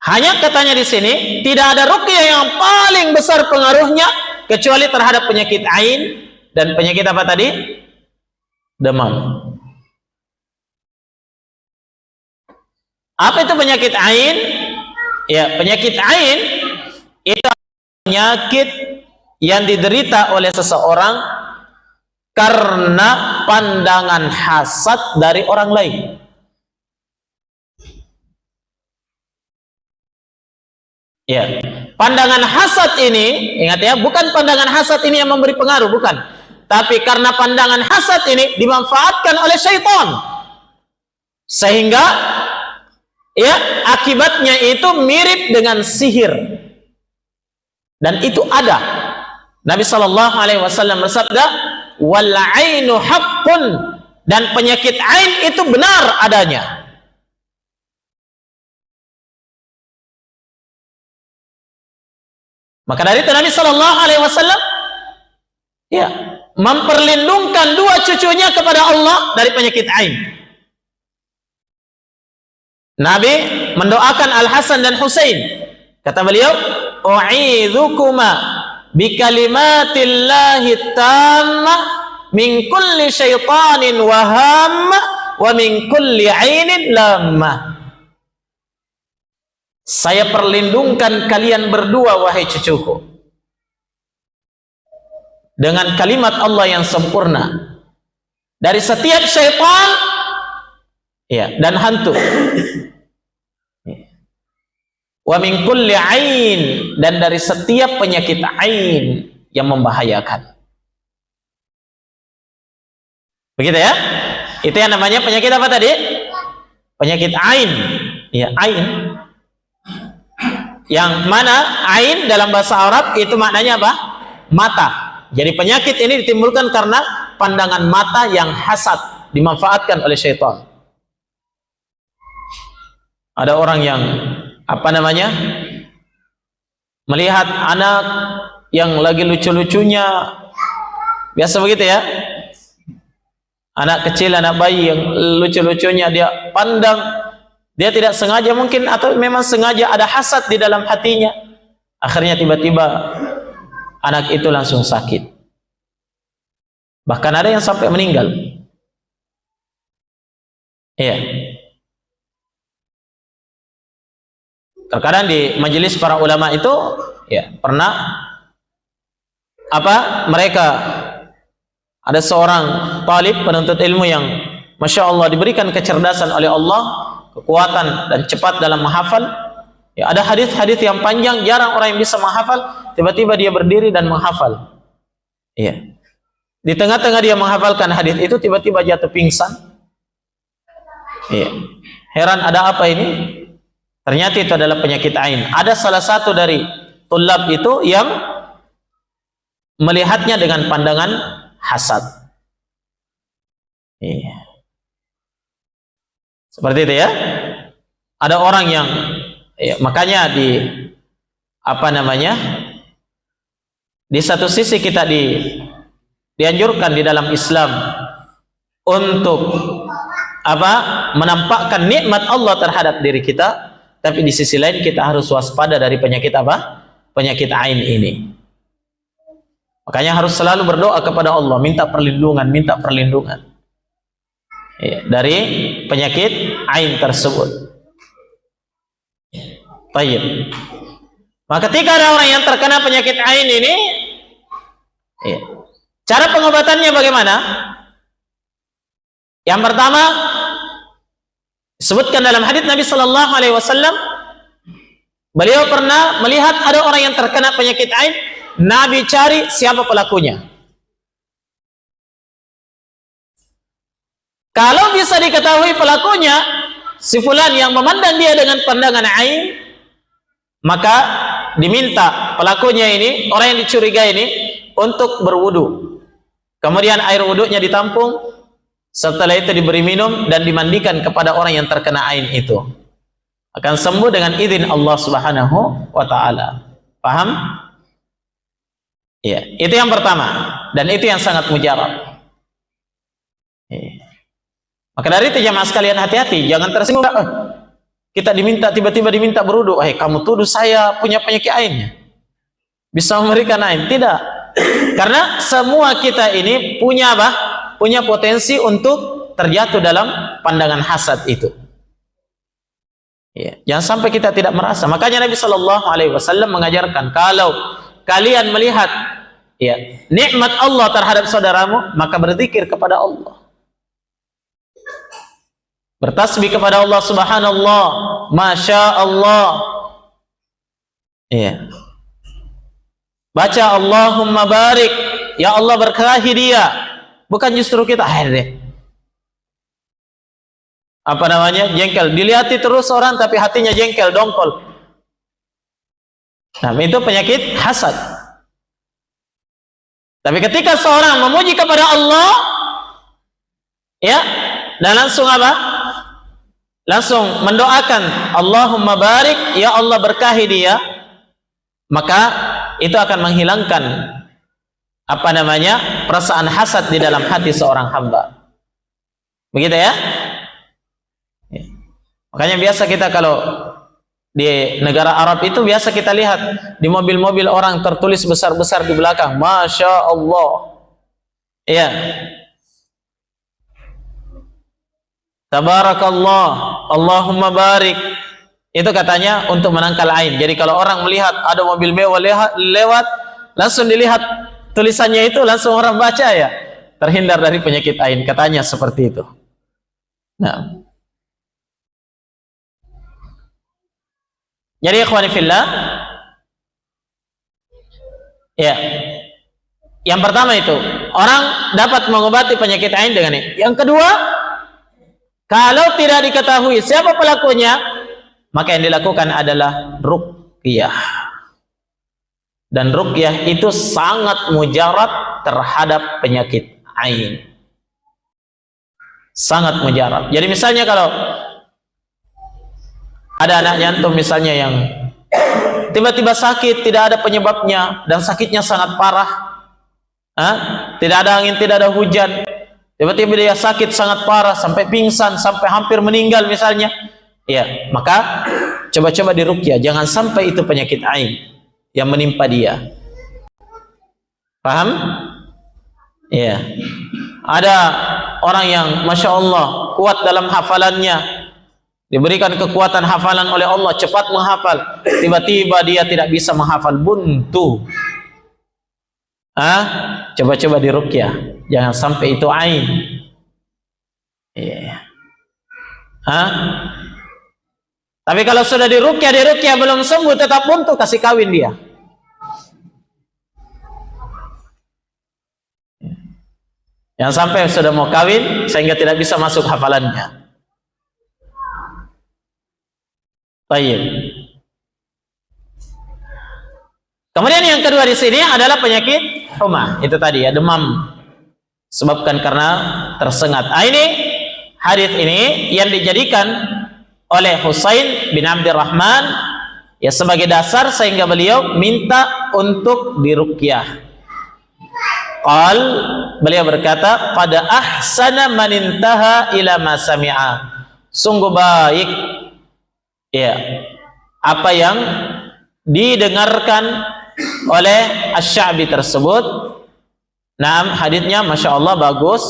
hanya katanya di sini tidak ada ruqyah yang paling besar pengaruhnya kecuali terhadap penyakit ain dan penyakit apa tadi? Demam. Apa itu penyakit ain? Ya, penyakit ain itu penyakit yang diderita oleh seseorang karena pandangan hasad dari orang lain. Ya, pandangan hasad ini, ingat ya, bukan pandangan hasad ini yang memberi pengaruh, bukan. Tapi karena pandangan hasad ini dimanfaatkan oleh syaitan, sehingga ya akibatnya itu mirip dengan sihir. Dan itu ada. Nabi Shallallahu Alaihi Wasallam bersabda, "Wal ainu haqqun," dan penyakit ain itu benar adanya. Maka dari itu Nabi Shallallahu Alaihi Wasallam ya memperlindungkan dua cucunya kepada Allah dari penyakit ain. Nabi mendoakan Al Hasan dan Husain. Kata beliau, "U'idzukuma bikalimatillahi tammah min kulli syaitanin waham wa min kulli ainin lammah." Saya perlindungkan kalian berdua wahai cucuku dengan kalimat Allah yang sempurna dari setiap syaitan ya dan hantu. Wa min kulli ain, dan dari setiap penyakit ain yang membahayakan. Begitu ya? Itu yang namanya penyakit apa tadi? Penyakit ain. Ya, ain. Yang mana ain dalam bahasa Arab itu maknanya apa? Mata. Jadi penyakit ini ditimbulkan karena pandangan mata yang hasad dimanfaatkan oleh syaitan. Ada orang yang apa namanya? Melihat anak yang lagi lucu-lucunya, biasa begitu ya? Anak kecil, anak bayi yang lucu-lucunya dia pandang, dia tidak sengaja mungkin atau memang sengaja ada hasad di dalam hatinya. Akhirnya tiba-tiba anak itu langsung sakit. Bahkan ada yang sampai meninggal. Iya. Terkadang di majelis para ulama itu ya pernah apa mereka ada seorang talib penuntut ilmu yang Masya Allah diberikan kecerdasan oleh Allah, kekuatan dan cepat dalam menghafal. Ya, ada hadis-hadis yang panjang, jarang orang yang bisa menghafal. Tiba-tiba dia berdiri dan menghafal. Iya. Di tengah-tengah dia menghafalkan hadis itu, tiba-tiba jatuh pingsan. Iya. Heran, ada apa ini? Ternyata itu adalah penyakit ain. Ada salah satu dari tulab itu yang melihatnya dengan pandangan hasad. Iya. Seperti itu ya. Ada orang yang Ya, makanya di satu sisi kita dianjurkan di dalam Islam untuk menampakkan nikmat Allah terhadap diri kita, tapi di sisi lain kita harus waspada dari penyakit penyakit ain ini. Makanya harus selalu berdoa kepada Allah, minta perlindungan ya, dari penyakit ain tersebut. Baik. Maka ketika ada orang yang terkena penyakit ain ini, ya, cara pengobatannya bagaimana? Yang pertama, disebutkan dalam hadits Nabi Sallallahu Alaihi Wasallam, beliau pernah melihat ada orang yang terkena penyakit ain. Nabi cari siapa pelakunya. Kalau bisa diketahui pelakunya, si fulan yang memandang dia dengan pandangan ain, maka diminta pelakunya ini, orang yang dicurigai ini, untuk berwudu. Kemudian air wudunya ditampung, setelah itu diberi minum dan dimandikan kepada orang yang terkena ain itu. Akan sembuh dengan izin Allah Subhanahu wa taala. Paham? Ya, itu yang pertama dan itu yang sangat mujarab. Ya. Maka dari itu jamaah sekalian hati-hati, jangan tersinggung. Kita tiba-tiba diminta berwudu, kamu tuduh saya punya penyakit ain, bisa memberikan ain? Tidak, karena semua kita ini punya punya potensi untuk terjatuh dalam pandangan hasad itu. Ya, jangan sampai kita tidak merasa. Makanya Nabi Shallallahu Alaihi Wasallam mengajarkan, kalau kalian melihat ya nikmat Allah terhadap saudaramu, maka berzikir kepada Allah. Bertasbih kepada Allah, subhanallah, masya Allah. Iya. Baca Allahumma barik, ya Allah berkahi dia. Bukan justru kita jengkel. Dilihati terus orang tapi hatinya jengkel, dongkol. Nah, itu penyakit hasad. Tapi ketika seorang memuji kepada Allah, ya, dan langsung langsung mendoakan Allahumma barik, ya Allah berkahi dia, maka itu akan menghilangkan perasaan hasad di dalam hati seorang hamba. Begitu ya? Makanya biasa kita kalau di negara Arab itu biasa kita lihat di mobil-mobil orang tertulis besar-besar di belakang, masya Allah. Iya. Tabarakallah, Allahumma barik. Itu katanya untuk menangkal ain. Jadi kalau orang melihat ada mobil mewah lewat, langsung dilihat tulisannya itu, langsung orang baca ya, terhindar dari penyakit ain. Katanya seperti itu. Nah, jadi ikhwani fillah, ya, yang pertama itu orang dapat mengobati penyakit ain dengan ini. Yang kedua, kalau tidak diketahui siapa pelakunya, maka yang dilakukan adalah ruqyah. Dan ruqyah itu sangat mujarab terhadap penyakit ain. Sangat mujarab. Jadi misalnya kalau ada anak jantung misalnya yang tiba-tiba sakit, tidak ada penyebabnya, dan sakitnya sangat parah, tidak ada angin, tidak ada hujan, tiba-tiba dia sakit sangat parah sampai pingsan, sampai hampir meninggal misalnya, ya, maka coba-coba diruqyah, jangan sampai itu penyakit ain yang menimpa dia. Paham? Ya. Ada orang yang masya Allah kuat dalam hafalannya, diberikan kekuatan hafalan oleh Allah, cepat menghafal, tiba-tiba dia tidak bisa menghafal, buntu. Coba-coba diruqyah, jangan sampai itu ain. Yeah. Tapi kalau sudah diruqyah belum sembuh, tetap buntu, kasih kawin dia. Yang sampai sudah mau kawin sehingga tidak bisa masuk hafalannya. Baik. Kemudian yang kedua di sini adalah penyakit humah. Itu tadi ya, demam sebabkan karena tersengat. Ini hadis ini yang dijadikan oleh Husain bin Abdurrahman Ya, sebagai dasar sehingga beliau minta untuk diruqyah. Beliau berkata, pada ahsana man intaha ila ma sami'a. Sungguh baik ya apa yang didengarkan oleh Asy-Sya'bi tersebut. Naam, haditsnya Masya Allah bagus.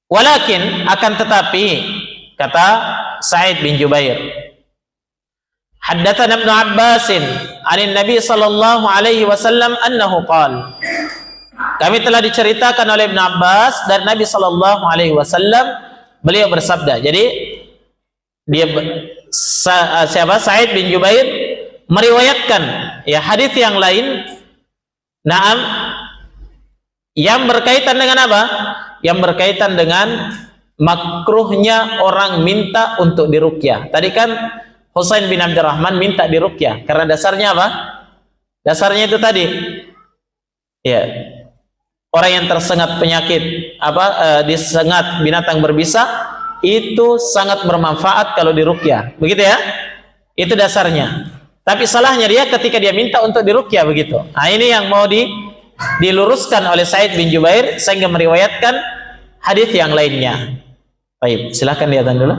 Walakin, akan tetapi, kata Sa'id bin Jubair, haddatsana Ibnu Abbasin 'anin Nabi sallallahu alaihi wasallam annahu qala. Kami telah diceritakan oleh Ibnu Abbas dari Nabi sallallahu alaihi wasallam, beliau bersabda. Jadi dia Sa'id bin Jubair meriwayatkan ya hadis yang lain, naam, yang berkaitan dengan apa? Yang berkaitan dengan makruhnya orang minta untuk diruqyah. Tadi kan Husain bin Abdurrahman minta diruqyah karena dasarnya apa? Dasarnya itu tadi. Ya. Orang yang tersengat penyakit disengat binatang berbisa itu sangat bermanfaat kalau diruqyah. Begitu ya? Itu dasarnya. Tapi salahnya dia ketika dia minta untuk diruqyah begitu. Nah, ini yang mau diluruskan oleh Sa'id bin Jubair sehingga meriwayatkan hadis yang lainnya. Baik, silakan lihatkan dulu.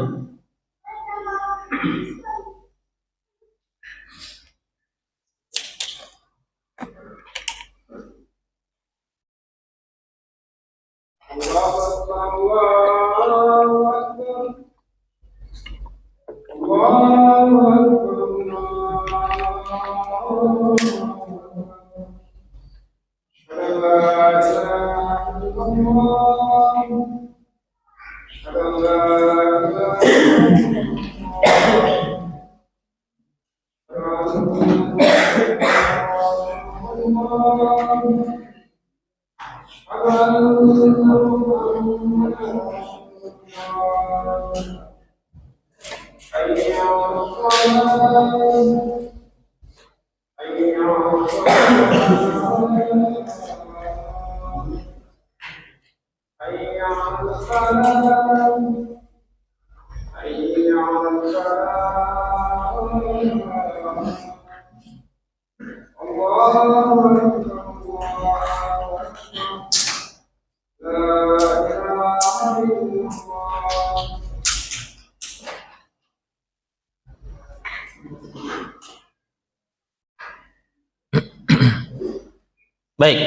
Baik,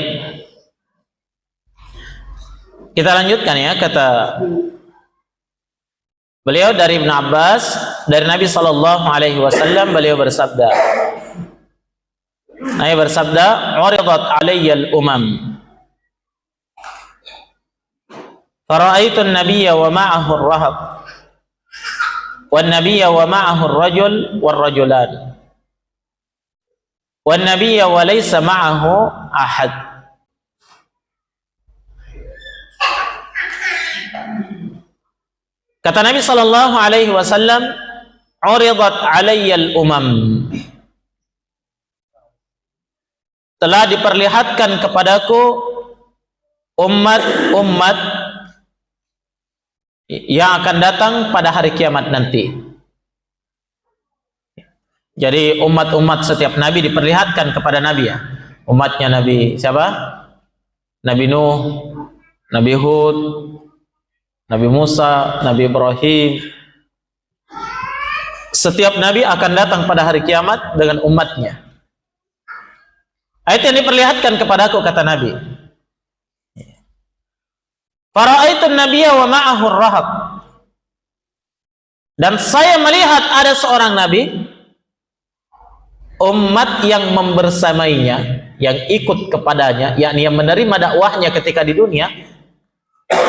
kita lanjutkan ya. Kata beliau dari Ibnu Abbas dari Nabi sallallahu alaihi wasallam, beliau bersabda, Nabi bersabda, "Uridat 'alayya al-umam, fara'aitu an-nabiyya wa ma'ahu ar-rahab, wan-nabiyya wa ma'ahu ar-rajul war-rajulan, wan-nabiyya wa laysa ma'ahu ahad." Kata Nabi sallallahu alaihi wasallam, "Uridat 'alayya al-umam." Telah diperlihatkan kepadaku umat-umat yang akan datang pada hari kiamat nanti. Jadi umat-umat setiap nabi diperlihatkan kepada nabi ya. Umatnya Nabi siapa? Nabi Nuh, Nabi Hud, Nabi Musa, Nabi Ibrahim. Setiap nabi akan datang pada hari kiamat dengan umatnya. Ayat yang diperlihatkan kepadaku, kata Nabi, "Fara'aitun nabiyya wa ma'ahu ar-rahab." Dan saya melihat ada seorang nabi, umat yang membersamainya, yang ikut kepadanya, yakni yang menerima dakwahnya ketika di dunia,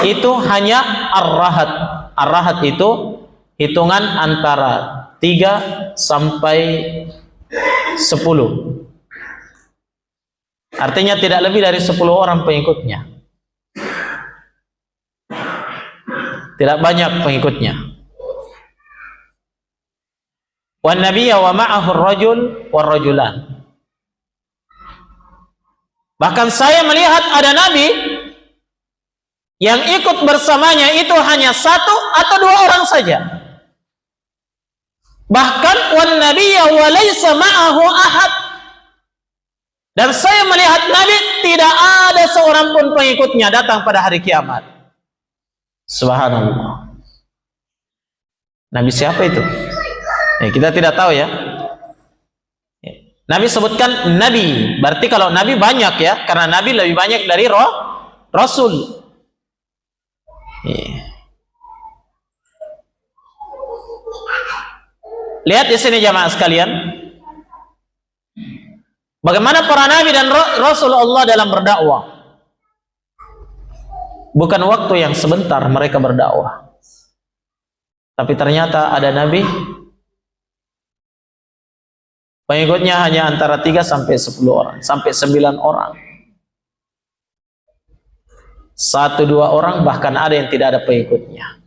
itu hanya ar-rahad. Ar-rahad itu hitungan antara 3 sampai 10. Artinya tidak lebih dari 10 orang pengikutnya. Tidak banyak pengikutnya. Wan nabiyya wa ma'ahu ar-rajul war-rajulan. Bahkan saya melihat ada nabi yang ikut bersamanya itu hanya 1 atau 2 orang saja. Bahkan wan nabiyya wa laysa ma'ahu ahad. Dan saya melihat Nabi tidak ada seorang pun pengikutnya datang pada hari kiamat. Subhanallah. Nabi siapa itu? Kita tidak tahu ya. Nabi sebutkan Nabi. Berarti kalau Nabi banyak ya. Karena Nabi lebih banyak dari Rasul. Lihat di sini jamaah sekalian. Bagaimana para nabi dan Rasulullah dalam berdakwah. Bukan waktu yang sebentar mereka berdakwah. Tapi ternyata ada nabi pengikutnya hanya antara 3 sampai 10 orang, sampai 9 orang. 1-2 orang, bahkan ada yang tidak ada pengikutnya.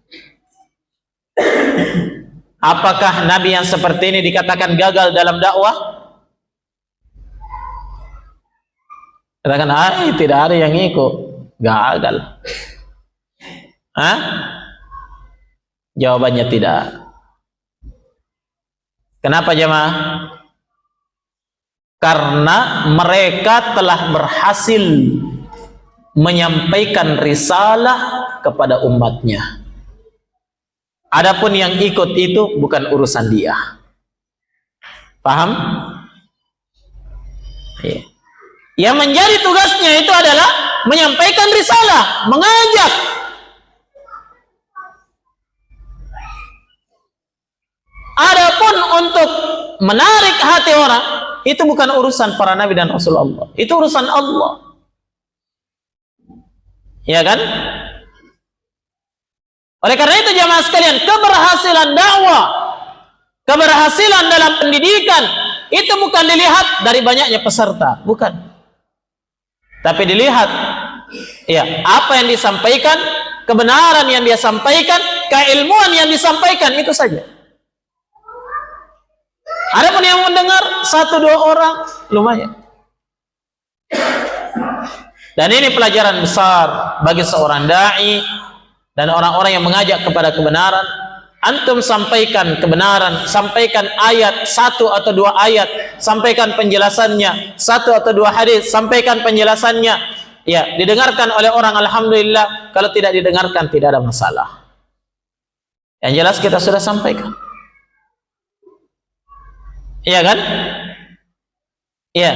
Apakah nabi yang seperti ini dikatakan gagal dalam dakwah? Katakan, tidak ada yang ikut, gagal. Jawabannya tidak. Kenapa jemaah? Karena mereka telah berhasil menyampaikan risalah kepada umatnya. Adapun yang ikut itu bukan urusan dia. Paham? Yang menjadi tugasnya itu adalah menyampaikan risalah, mengajak. Adapun untuk menarik hati orang, itu bukan urusan para nabi dan Rasulullah. Itu urusan Allah. Ya kan? Oleh karena itu jamaah sekalian, keberhasilan dakwah, keberhasilan dalam pendidikan, itu bukan dilihat dari banyaknya peserta, bukan. Tapi dilihat apa yang disampaikan, kebenaran yang dia sampaikan, keilmuan yang disampaikan, itu saja. Adapun yang mendengar 1-2 orang, lumayan. Dan ini pelajaran besar bagi seorang dai dan orang-orang yang mengajak kepada kebenaran. Antum sampaikan kebenaran, sampaikan ayat 1 atau 2 ayat, sampaikan penjelasannya, 1 atau 2 hadis, sampaikan penjelasannya. Ya, didengarkan oleh orang, alhamdulillah. Kalau tidak didengarkan, tidak ada masalah. Yang jelas kita sudah sampaikan. Iya kan? Iya.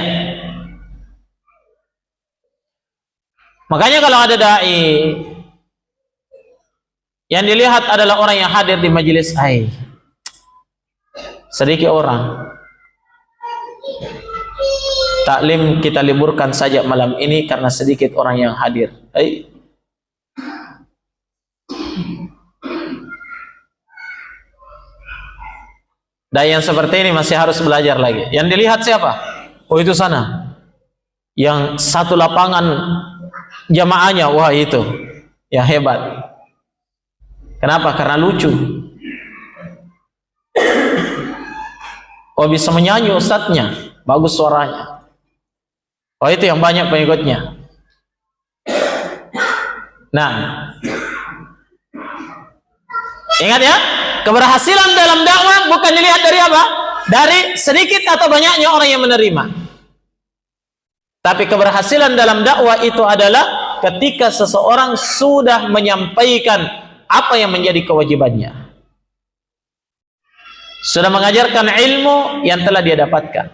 Makanya kalau ada dai yang dilihat adalah orang yang hadir di majelis, sedikit orang, taklim kita liburkan saja malam ini karena sedikit orang yang hadir. Dan yang seperti ini masih harus belajar lagi. Yang dilihat siapa? Oh, itu sana. Yang satu lapangan jamaahnya, wah itu yang hebat. Kenapa? Karena lucu. Oh, bisa menyanyi ustadznya, bagus suaranya. Oh, itu yang banyak pengikutnya. Nah, ingat ya, keberhasilan dalam dakwah bukan dilihat dari apa? Dari sedikit atau banyaknya orang yang menerima. Tapi keberhasilan dalam dakwah itu adalah ketika seseorang sudah menyampaikan apa yang menjadi kewajibannya, sudah mengajarkan ilmu yang telah dia dapatkan.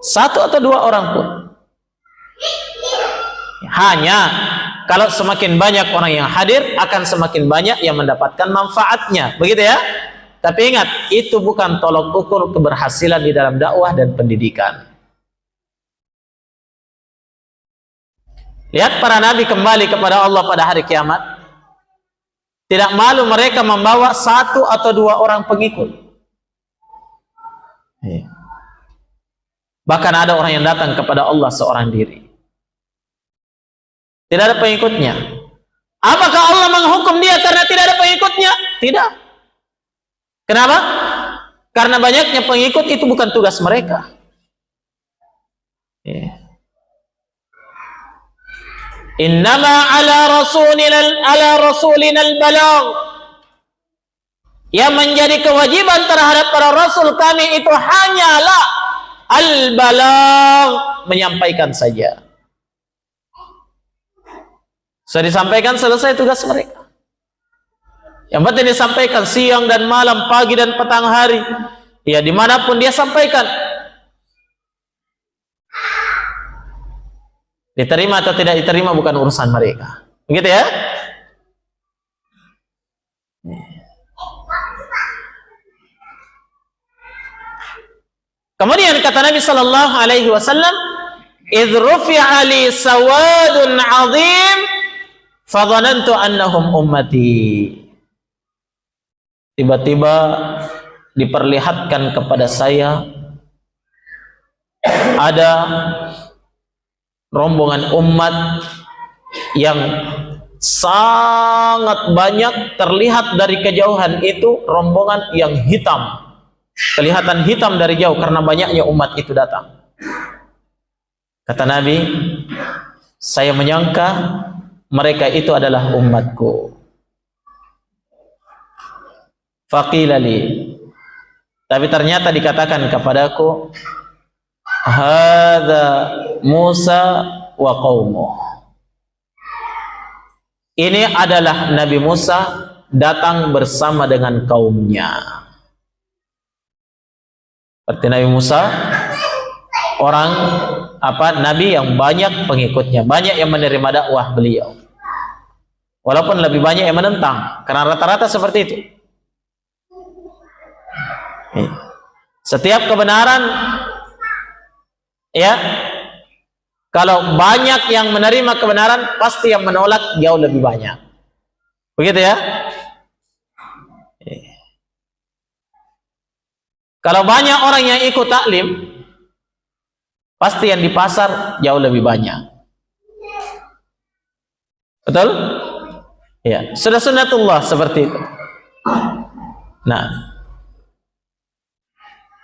1 atau 2 orang pun. Hanya kalau semakin banyak orang yang hadir, akan semakin banyak yang mendapatkan manfaatnya. Begitu ya? Tapi ingat, itu bukan tolok ukur keberhasilan di dalam dakwah dan pendidikan. Lihat para nabi kembali kepada Allah pada hari kiamat. Tidak malu mereka membawa 1 atau 2 orang pengikut. Bahkan ada orang yang datang kepada Allah seorang diri. Tidak ada pengikutnya. Apakah Allah menghukum dia karena tidak ada pengikutnya? Tidak. Kenapa? Karena banyaknya pengikut itu bukan tugas mereka. Innama ala rasulina al-balagh. Yang menjadi kewajiban terhadap para rasul kami itu hanyalah al-balagh, menyampaikan saja. Sudah disampaikan, selesai tugas mereka. Yang penting disampaikan siang dan malam, pagi dan petang hari, ya dimanapun dia sampaikan. Diterima atau tidak diterima bukan urusan mereka. Begitu ya? Kemudian kata Nabi sallallahu alaihi wasallam, "Idz rufi'a li sawadun 'adzim fa dhanantu annahum ummati." Tiba-tiba diperlihatkan kepada saya ada rombongan umat yang sangat banyak, terlihat dari kejauhan itu rombongan yang hitam. Kelihatan hitam dari jauh karena banyaknya umat itu datang. Kata Nabi, saya menyangka mereka itu adalah umatku. Faqila li, tapi ternyata dikatakan kepadaku, hadza Musa wa qaumuh. Ini adalah Nabi Musa datang bersama dengan kaumnya. Seperti Nabi Musa, orang nabi yang banyak pengikutnya, banyak yang menerima dakwah beliau. Walaupun lebih banyak yang menentang, karena rata-rata seperti itu. Setiap kebenaran, ya, kalau banyak yang menerima kebenaran, pasti yang menolak jauh lebih banyak. Begitu ya? Kalau banyak orang yang ikut taklim, pasti yang di pasar jauh lebih banyak. Betul? Ya, sudah sunnatullah seperti itu. Nah,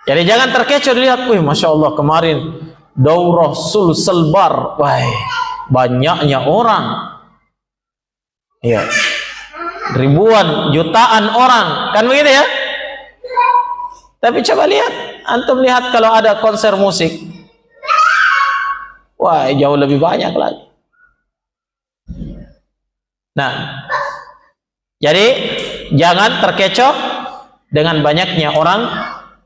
jadi jangan terkecoh dilihat, wih, masya Allah kemarin daurah sulsel bar, wah, banyaknya orang, ya, ribuan, jutaan orang, kan begitu ya? Tapi coba lihat, antum lihat kalau ada konser musik, wah, jauh lebih banyak lagi. Nah, jadi jangan terkecoh dengan banyaknya orang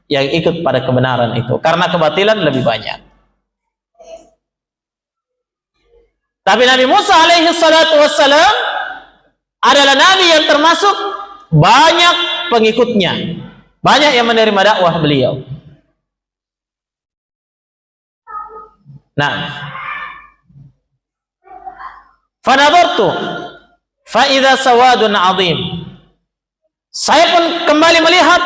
yang ikut pada kebenaran itu, karena kebatilan lebih banyak. Tapi Nabi Musa alaihi salatu wassalam adalah nabi yang termasuk banyak pengikutnya, banyak yang menerima dakwah beliau. Nah, fanadartu fa idza sawadun 'adzim. Saya pun kembali melihat,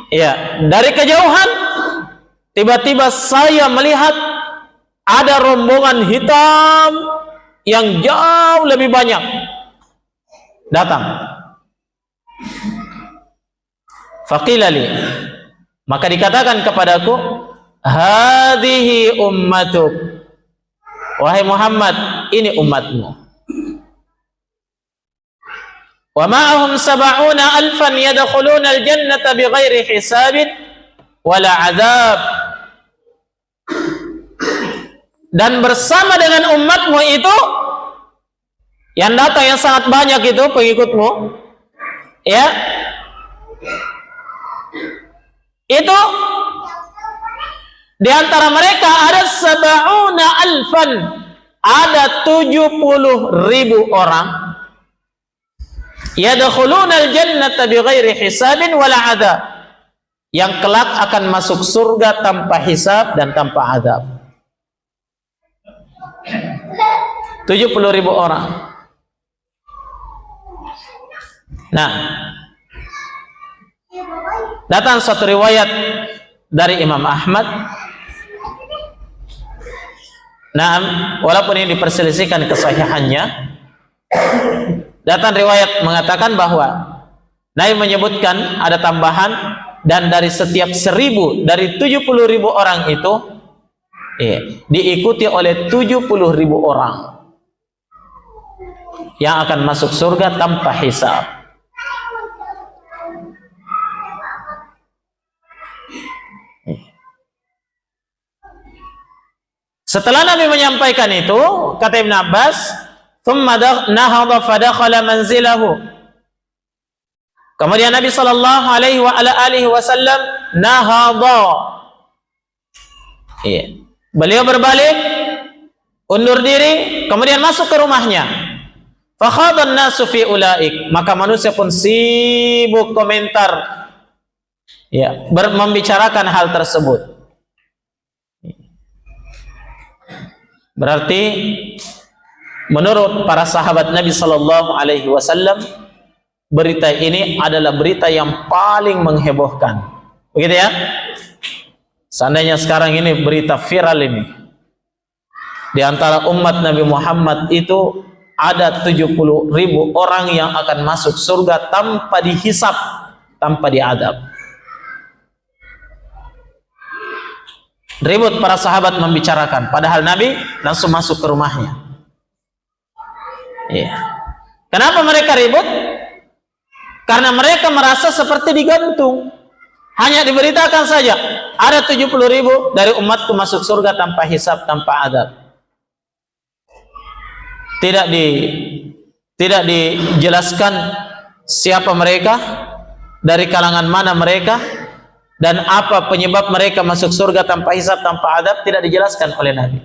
ya, dari kejauhan tiba-tiba saya melihat ada rombongan hitam yang jauh lebih banyak datang. Faqila li, maka dikatakan kepadaku, hadhihi ummatuk, wahai Muhammad, ini umatmu. Wa ma'ahum 70,000 yadkhuluna al-jannata bighairi hisabin wala 'adzab. Dan bersama dengan umatmu itu yang datang yang sangat banyak itu pengikutmu, ya, itu di antara mereka ada 70,000, ada 70.000 orang yadkhulunal jannata bighairi hisabin wala adzab, yang kelak akan masuk surga tanpa hisab dan tanpa azab. 70.000 orang. Nah, datang suatu riwayat dari Imam Ahmad. Nah, walaupun ini diperselisihkan kesahihannya, datang riwayat mengatakan bahwa Nabi menyebutkan ada tambahan, dan dari setiap 1.000, dari 70.000 orang itu, diikuti oleh 70.000 orang yang akan masuk surga tanpa hisab. Setelah Nabi menyampaikan itu, kata Ibn Abbas, thumma nahadha fadakhala manzilahu. Kemudian Nabi sallallahu alaihi wa ala alihi wasallam nahadha. Iya. Beliau berbalik, undur diri, kemudian masuk ke rumahnya. Fakhadhan nasu fi ulaik, maka manusia pun sibuk komentar, ya, membicarakan hal tersebut. Berarti menurut para sahabat Nabi sallallahu alaihi wasallam, berita ini adalah berita yang paling menghebohkan. Begitu ya? Seandainya sekarang ini berita viral ini, di antara umat Nabi Muhammad itu ada 70.000 orang yang akan masuk surga tanpa dihisap, tanpa diadab. Ribut para sahabat membicarakan, padahal Nabi langsung masuk ke rumahnya. Ya. Kenapa mereka ribut? Karena mereka merasa seperti digantung. Hanya diberitakan saja, ada 70.000 dari umatku masuk surga tanpa hisab, tanpa adab. Tidak dijelaskan siapa mereka, dari kalangan mana mereka, dan apa penyebab mereka masuk surga tanpa hisab, tanpa adab, tidak dijelaskan oleh Nabi.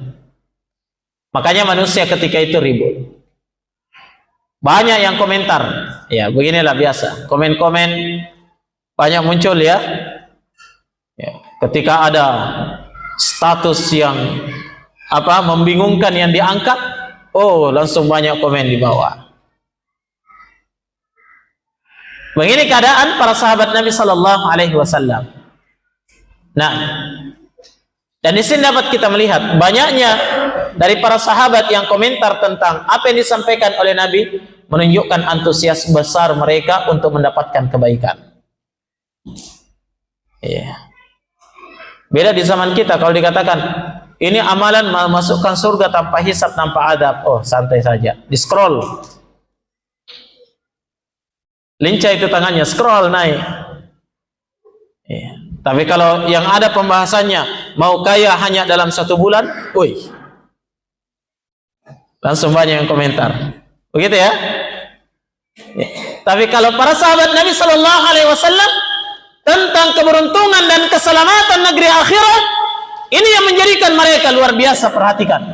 Makanya manusia ketika itu ribut. Banyak yang komentar. Ya, beginilah biasa. Komen-komen banyak muncul ya. Ketika ada status yang membingungkan yang diangkat, oh, langsung banyak komen di bawah. Begini keadaan para sahabat Nabi sallallahu alaihi wasallam. Nah, dan di sini dapat kita melihat banyaknya dari para sahabat yang komentar tentang apa yang disampaikan oleh Nabi, menunjukkan antusias besar mereka untuk mendapatkan kebaikan. Iya. Beda di zaman kita, kalau dikatakan ini amalan memasukkan surga tanpa hisab, tanpa adab, oh santai saja, di scroll. Lincah itu tangannya, scroll naik. Iya. Tapi kalau yang ada pembahasannya mau kaya hanya dalam 1 bulan, woi, langsung banyak yang komentar. Begitu ya? Ya. Tapi kalau para sahabat Nabi sallallahu alaihi wasallam tentang keberuntungan dan keselamatan negeri akhirat, ini yang menjadikan mereka luar biasa. Perhatikan,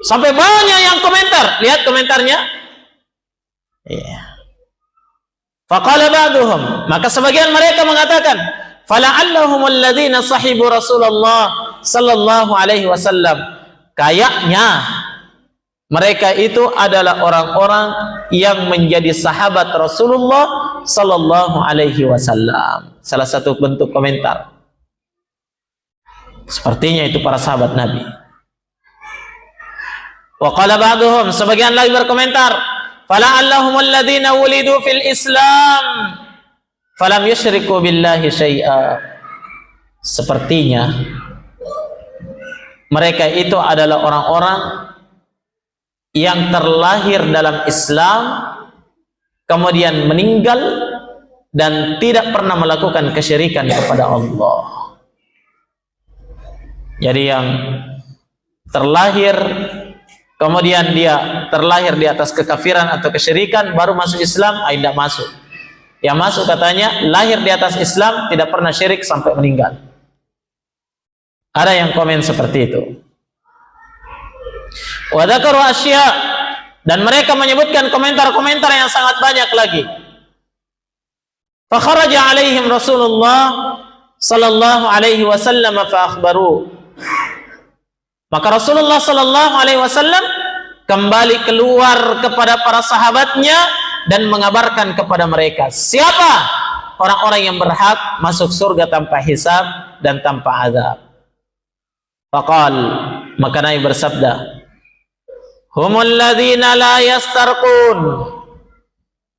sampai banyak yang komentar. Lihat komentarnya. Ya. Faqala ba'duhum, maka sebagian mereka mengatakan, fala'allahum alladhina sahibu Rasulullah sallallahu alaihi wasallam, kayaknya mereka itu adalah orang-orang yang menjadi sahabat Rasulullah sallallahu alaihi wasallam. Salah satu bentuk komentar. Sepertinya itu para sahabat Nabi. Wa qala ba'duhum, sebagian lagi berkomentar, fala'allahum alladhina wulidu fil Islam falam yusyriku billahi syai'a. Sepertinya mereka itu adalah orang-orang yang terlahir dalam Islam, kemudian meninggal dan tidak pernah melakukan kesyirikan kepada Allah. Jadi yang terlahir, kemudian dia terlahir di atas kekafiran atau kesyirikan, baru masuk Islam, tidak masuk. Yang masuk katanya lahir di atas Islam, tidak pernah syirik sampai meninggal. Ada yang komen seperti itu. Wa dzakaru asya, dan mereka menyebutkan komentar-komentar yang sangat banyak lagi. Fa kharaja alaihim Rasulullah sallallahu alaihi wasallam fa akhbaru. Maka Rasulullah sallallahu alaihi wasallam kembali keluar kepada para sahabatnya dan mengabarkan kepada mereka siapa orang-orang yang berhak masuk surga tanpa hisab dan tanpa azab. Faqal, maka Nabi bersabda, humul ladzina la yastarqun.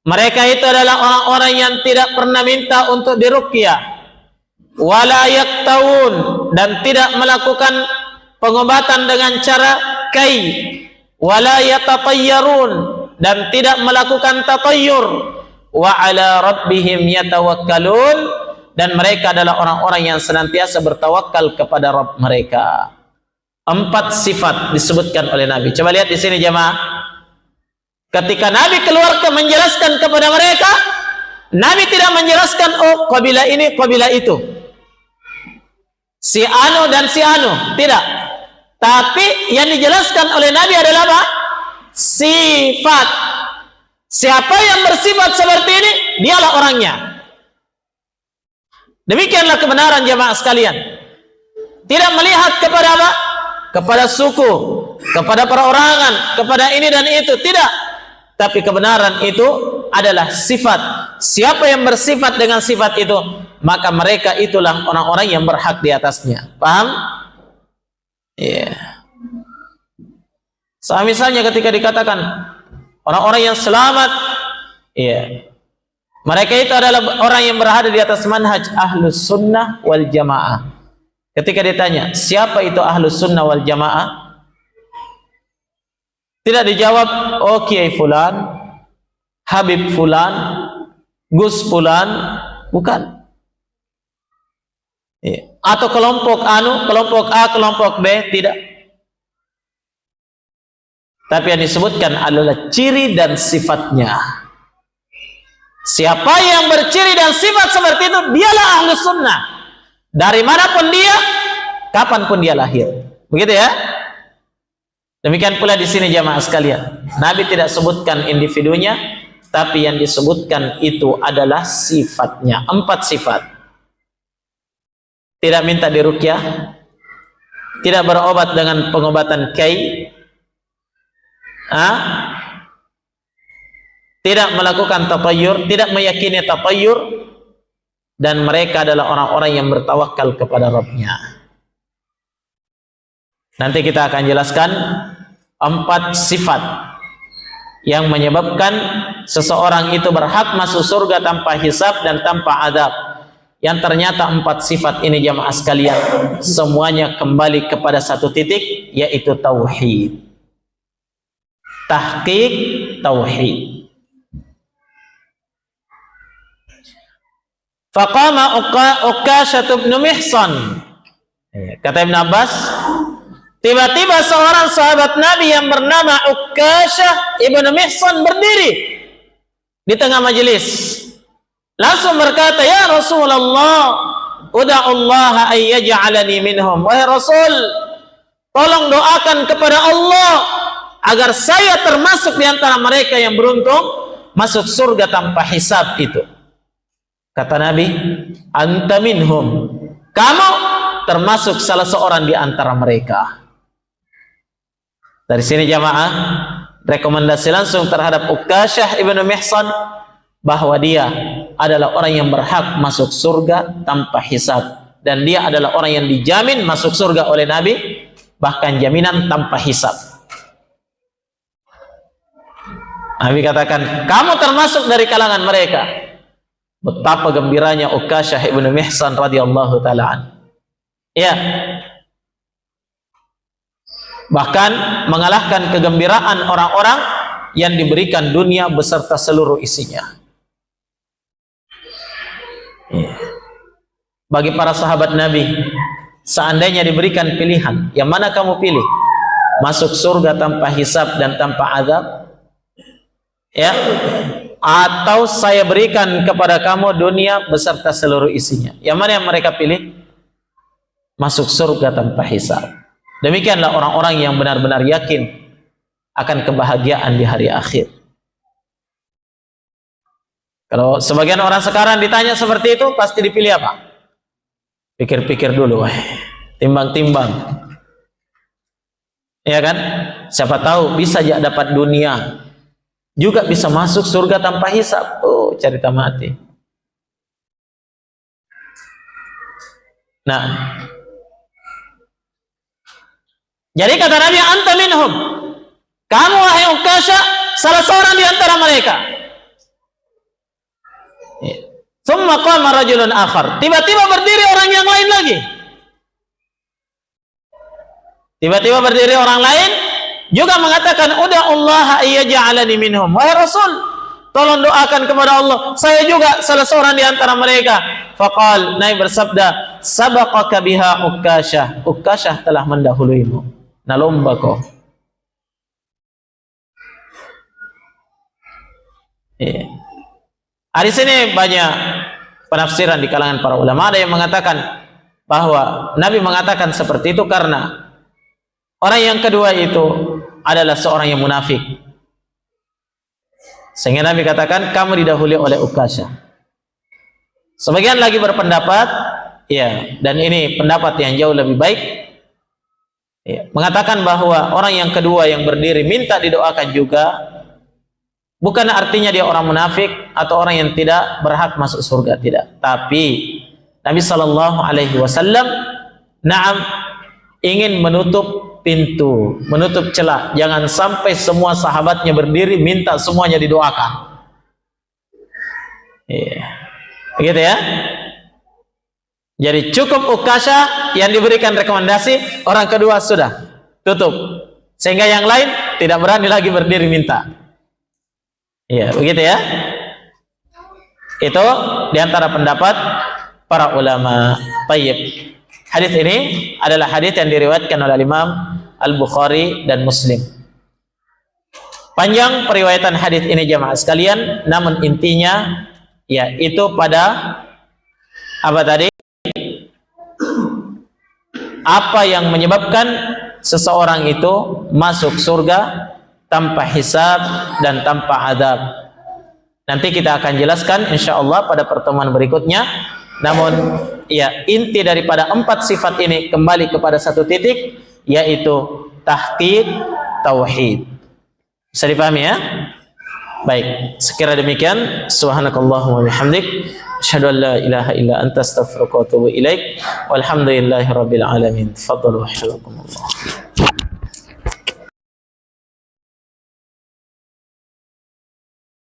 Mereka itu adalah orang-orang yang tidak pernah minta untuk diruqyah, wala yaktawun, dan tidak melakukan pengobatan dengan cara kai, wala yatatayyarun, dan tidak melakukan tatayyur, wa ala rabbihim yatawakkalun, dan mereka adalah orang-orang yang senantiasa bertawakal kepada Rabb mereka. 4 sifat disebutkan oleh Nabi. Coba lihat di sini jemaah. Ketika Nabi keluar menjelaskan kepada mereka, Nabi tidak menjelaskan oh kabilah ini, kabilah itu, si anu dan si anu, tidak. Tapi yang dijelaskan oleh Nabi adalah apa? Sifat. Siapa yang bersifat seperti ini, dialah orangnya. Demikianlah kebenaran jemaah sekalian. Tidak melihat kepada apa? Kepada suku, kepada perorangan, kepada ini dan itu, tidak. Tapi kebenaran itu adalah sifat. Siapa yang bersifat dengan sifat itu, maka mereka itulah orang-orang yang berhak di atasnya. Paham? Iya. So, misalnya ketika dikatakan orang-orang yang selamat, iya, mereka itu adalah orang yang berada di atas manhaj ahlus sunnah wal jamaah. Ketika ditanya, siapa itu ahlus sunnah wal jamaah? Tidak dijawab, oh Kiai Fulan, Habib Fulan, Gus Fulan, bukan. Atau kelompok anu, kelompok A, kelompok B, tidak. Tapi yang disebutkan adalah ciri dan sifatnya. Siapa yang berciri dan sifat seperti itu, dialah ahlus sunnah. Dari manapun dia, kapanpun dia lahir. Begitu ya? Demikian pula di sini jamaah sekalian. Nabi tidak sebutkan individunya, tapi yang disebutkan itu adalah sifatnya. 4 sifat. Tidak minta diruqyah, tidak berobat dengan pengobatan kiai, tidak melakukan tatayur, tidak meyakini tatayur, dan mereka adalah orang-orang yang bertawakal kepada Rabb-nya. Nanti kita akan jelaskan 4 sifat yang menyebabkan seseorang itu berhak masuk surga tanpa hisab dan tanpa adab. Yang ternyata 4 sifat ini jamaah sekalian, semuanya kembali kepada satu titik, yaitu tauhid. Tahqiq tauhid. Faqama Uqashah bin Mihsan. Kata Ibn Abbas, tiba-tiba seorang sahabat Nabi yang bernama Uqashah ibn Mihsan berdiri di tengah majelis. Langsung berkata, ya Rasulullah, uda'ullaha ayyaj'alani minhum. Wahai Rasul, tolong doakan kepada Allah agar saya termasuk di antara mereka yang beruntung masuk surga tanpa hisab itu. Kata Nabi, anta minhum. Kamu termasuk salah seorang di antara mereka. Dari sini jamaah, rekomendasi langsung terhadap Uqashah ibn Mihsan bahwa dia adalah orang yang berhak masuk surga tanpa hisab, dan dia adalah orang yang dijamin masuk surga oleh Nabi, bahkan jaminan tanpa hisab. Nabi katakan, kamu termasuk dari kalangan mereka. Betapa gembiranya Uqashah ibn Mihsan radhiyallahu taala an. Ya. Bahkan mengalahkan kegembiraan orang-orang yang diberikan dunia beserta seluruh isinya. Bagi para sahabat Nabi, seandainya diberikan pilihan, yang mana kamu pilih? Masuk surga tanpa hisab dan tanpa azab, ya, atau saya berikan kepada kamu dunia beserta seluruh isinya? Yang mana yang mereka pilih? Masuk surga tanpa hisab. Demikianlah orang-orang yang benar-benar yakin akan kebahagiaan di hari akhir. Kalau sebagian orang sekarang ditanya seperti itu, pasti dipilih apa? Pikir-pikir dulu, timbang-timbang. Ya kan? Siapa tahu bisa aja dapat dunia, juga bisa masuk surga tanpa hisab. Oh, cerita mati. Nah, jadi kata Nabi, anta minhum. Kamu wahai Uqashah, salah seorang di antara mereka. Tsumma qama rajulun akhar. Tiba-tiba berdiri orang yang lain lagi. Tiba-tiba berdiri orang lain juga mengatakan, uda'ullaha ayyaj'alani minhum. Wahai Rasul, tolong doakan kepada Allah, saya juga salah seorang di antara mereka. Faqal, Nabi bersabda, sabaqaka biha Ukasyah. Ukasyah telah mendahuluimu. Nalomba kau. Di sini banyak penafsiran di kalangan para ulama. Ada yang mengatakan bahwa Nabi mengatakan seperti itu karena orang yang kedua itu adalah seorang yang munafik. Sehingga Nabi katakan, kamu didahului oleh Ukasyah. Sebagian lagi berpendapat, ya, dan ini pendapat yang jauh lebih baik, ya, mengatakan bahwa orang yang kedua yang berdiri minta didoakan juga, bukan artinya dia orang munafik atau orang yang tidak berhak masuk surga, tidak. Tapi Nabi Shallallahu Alaihi Wasallam, na'am, ingin menutup pintu, menutup celah, jangan sampai semua sahabatnya berdiri minta semuanya didoakan. Begitu ya. Jadi cukup Ukasyah yang diberikan rekomendasi, orang kedua sudah tutup, sehingga yang lain tidak berani lagi berdiri minta. Iya, begitu ya. Itu diantara pendapat para ulama. Tayyib. Hadis ini adalah hadis yang diriwayatkan oleh Imam Al-Bukhari dan Muslim. Panjang periwayatan hadis ini jamaah sekalian, namun intinya ya itu pada apa tadi? Apa yang menyebabkan seseorang itu masuk surga tanpa hisab dan tanpa azab. Nanti kita akan jelaskan insyaallah pada pertemuan berikutnya. Namun ya, inti daripada 4 sifat ini kembali kepada satu titik, yaitu tahqiq tauhid. Bisa dipahami ya? Baik, sekira demikian, subhanakallahumma wa bihamdik, asyhadu an la ilaha illa anta astaghfiruka wa atubu ilaik. Walhamdulillahirabbil alamin. Tafadhalu wa hayakumullah.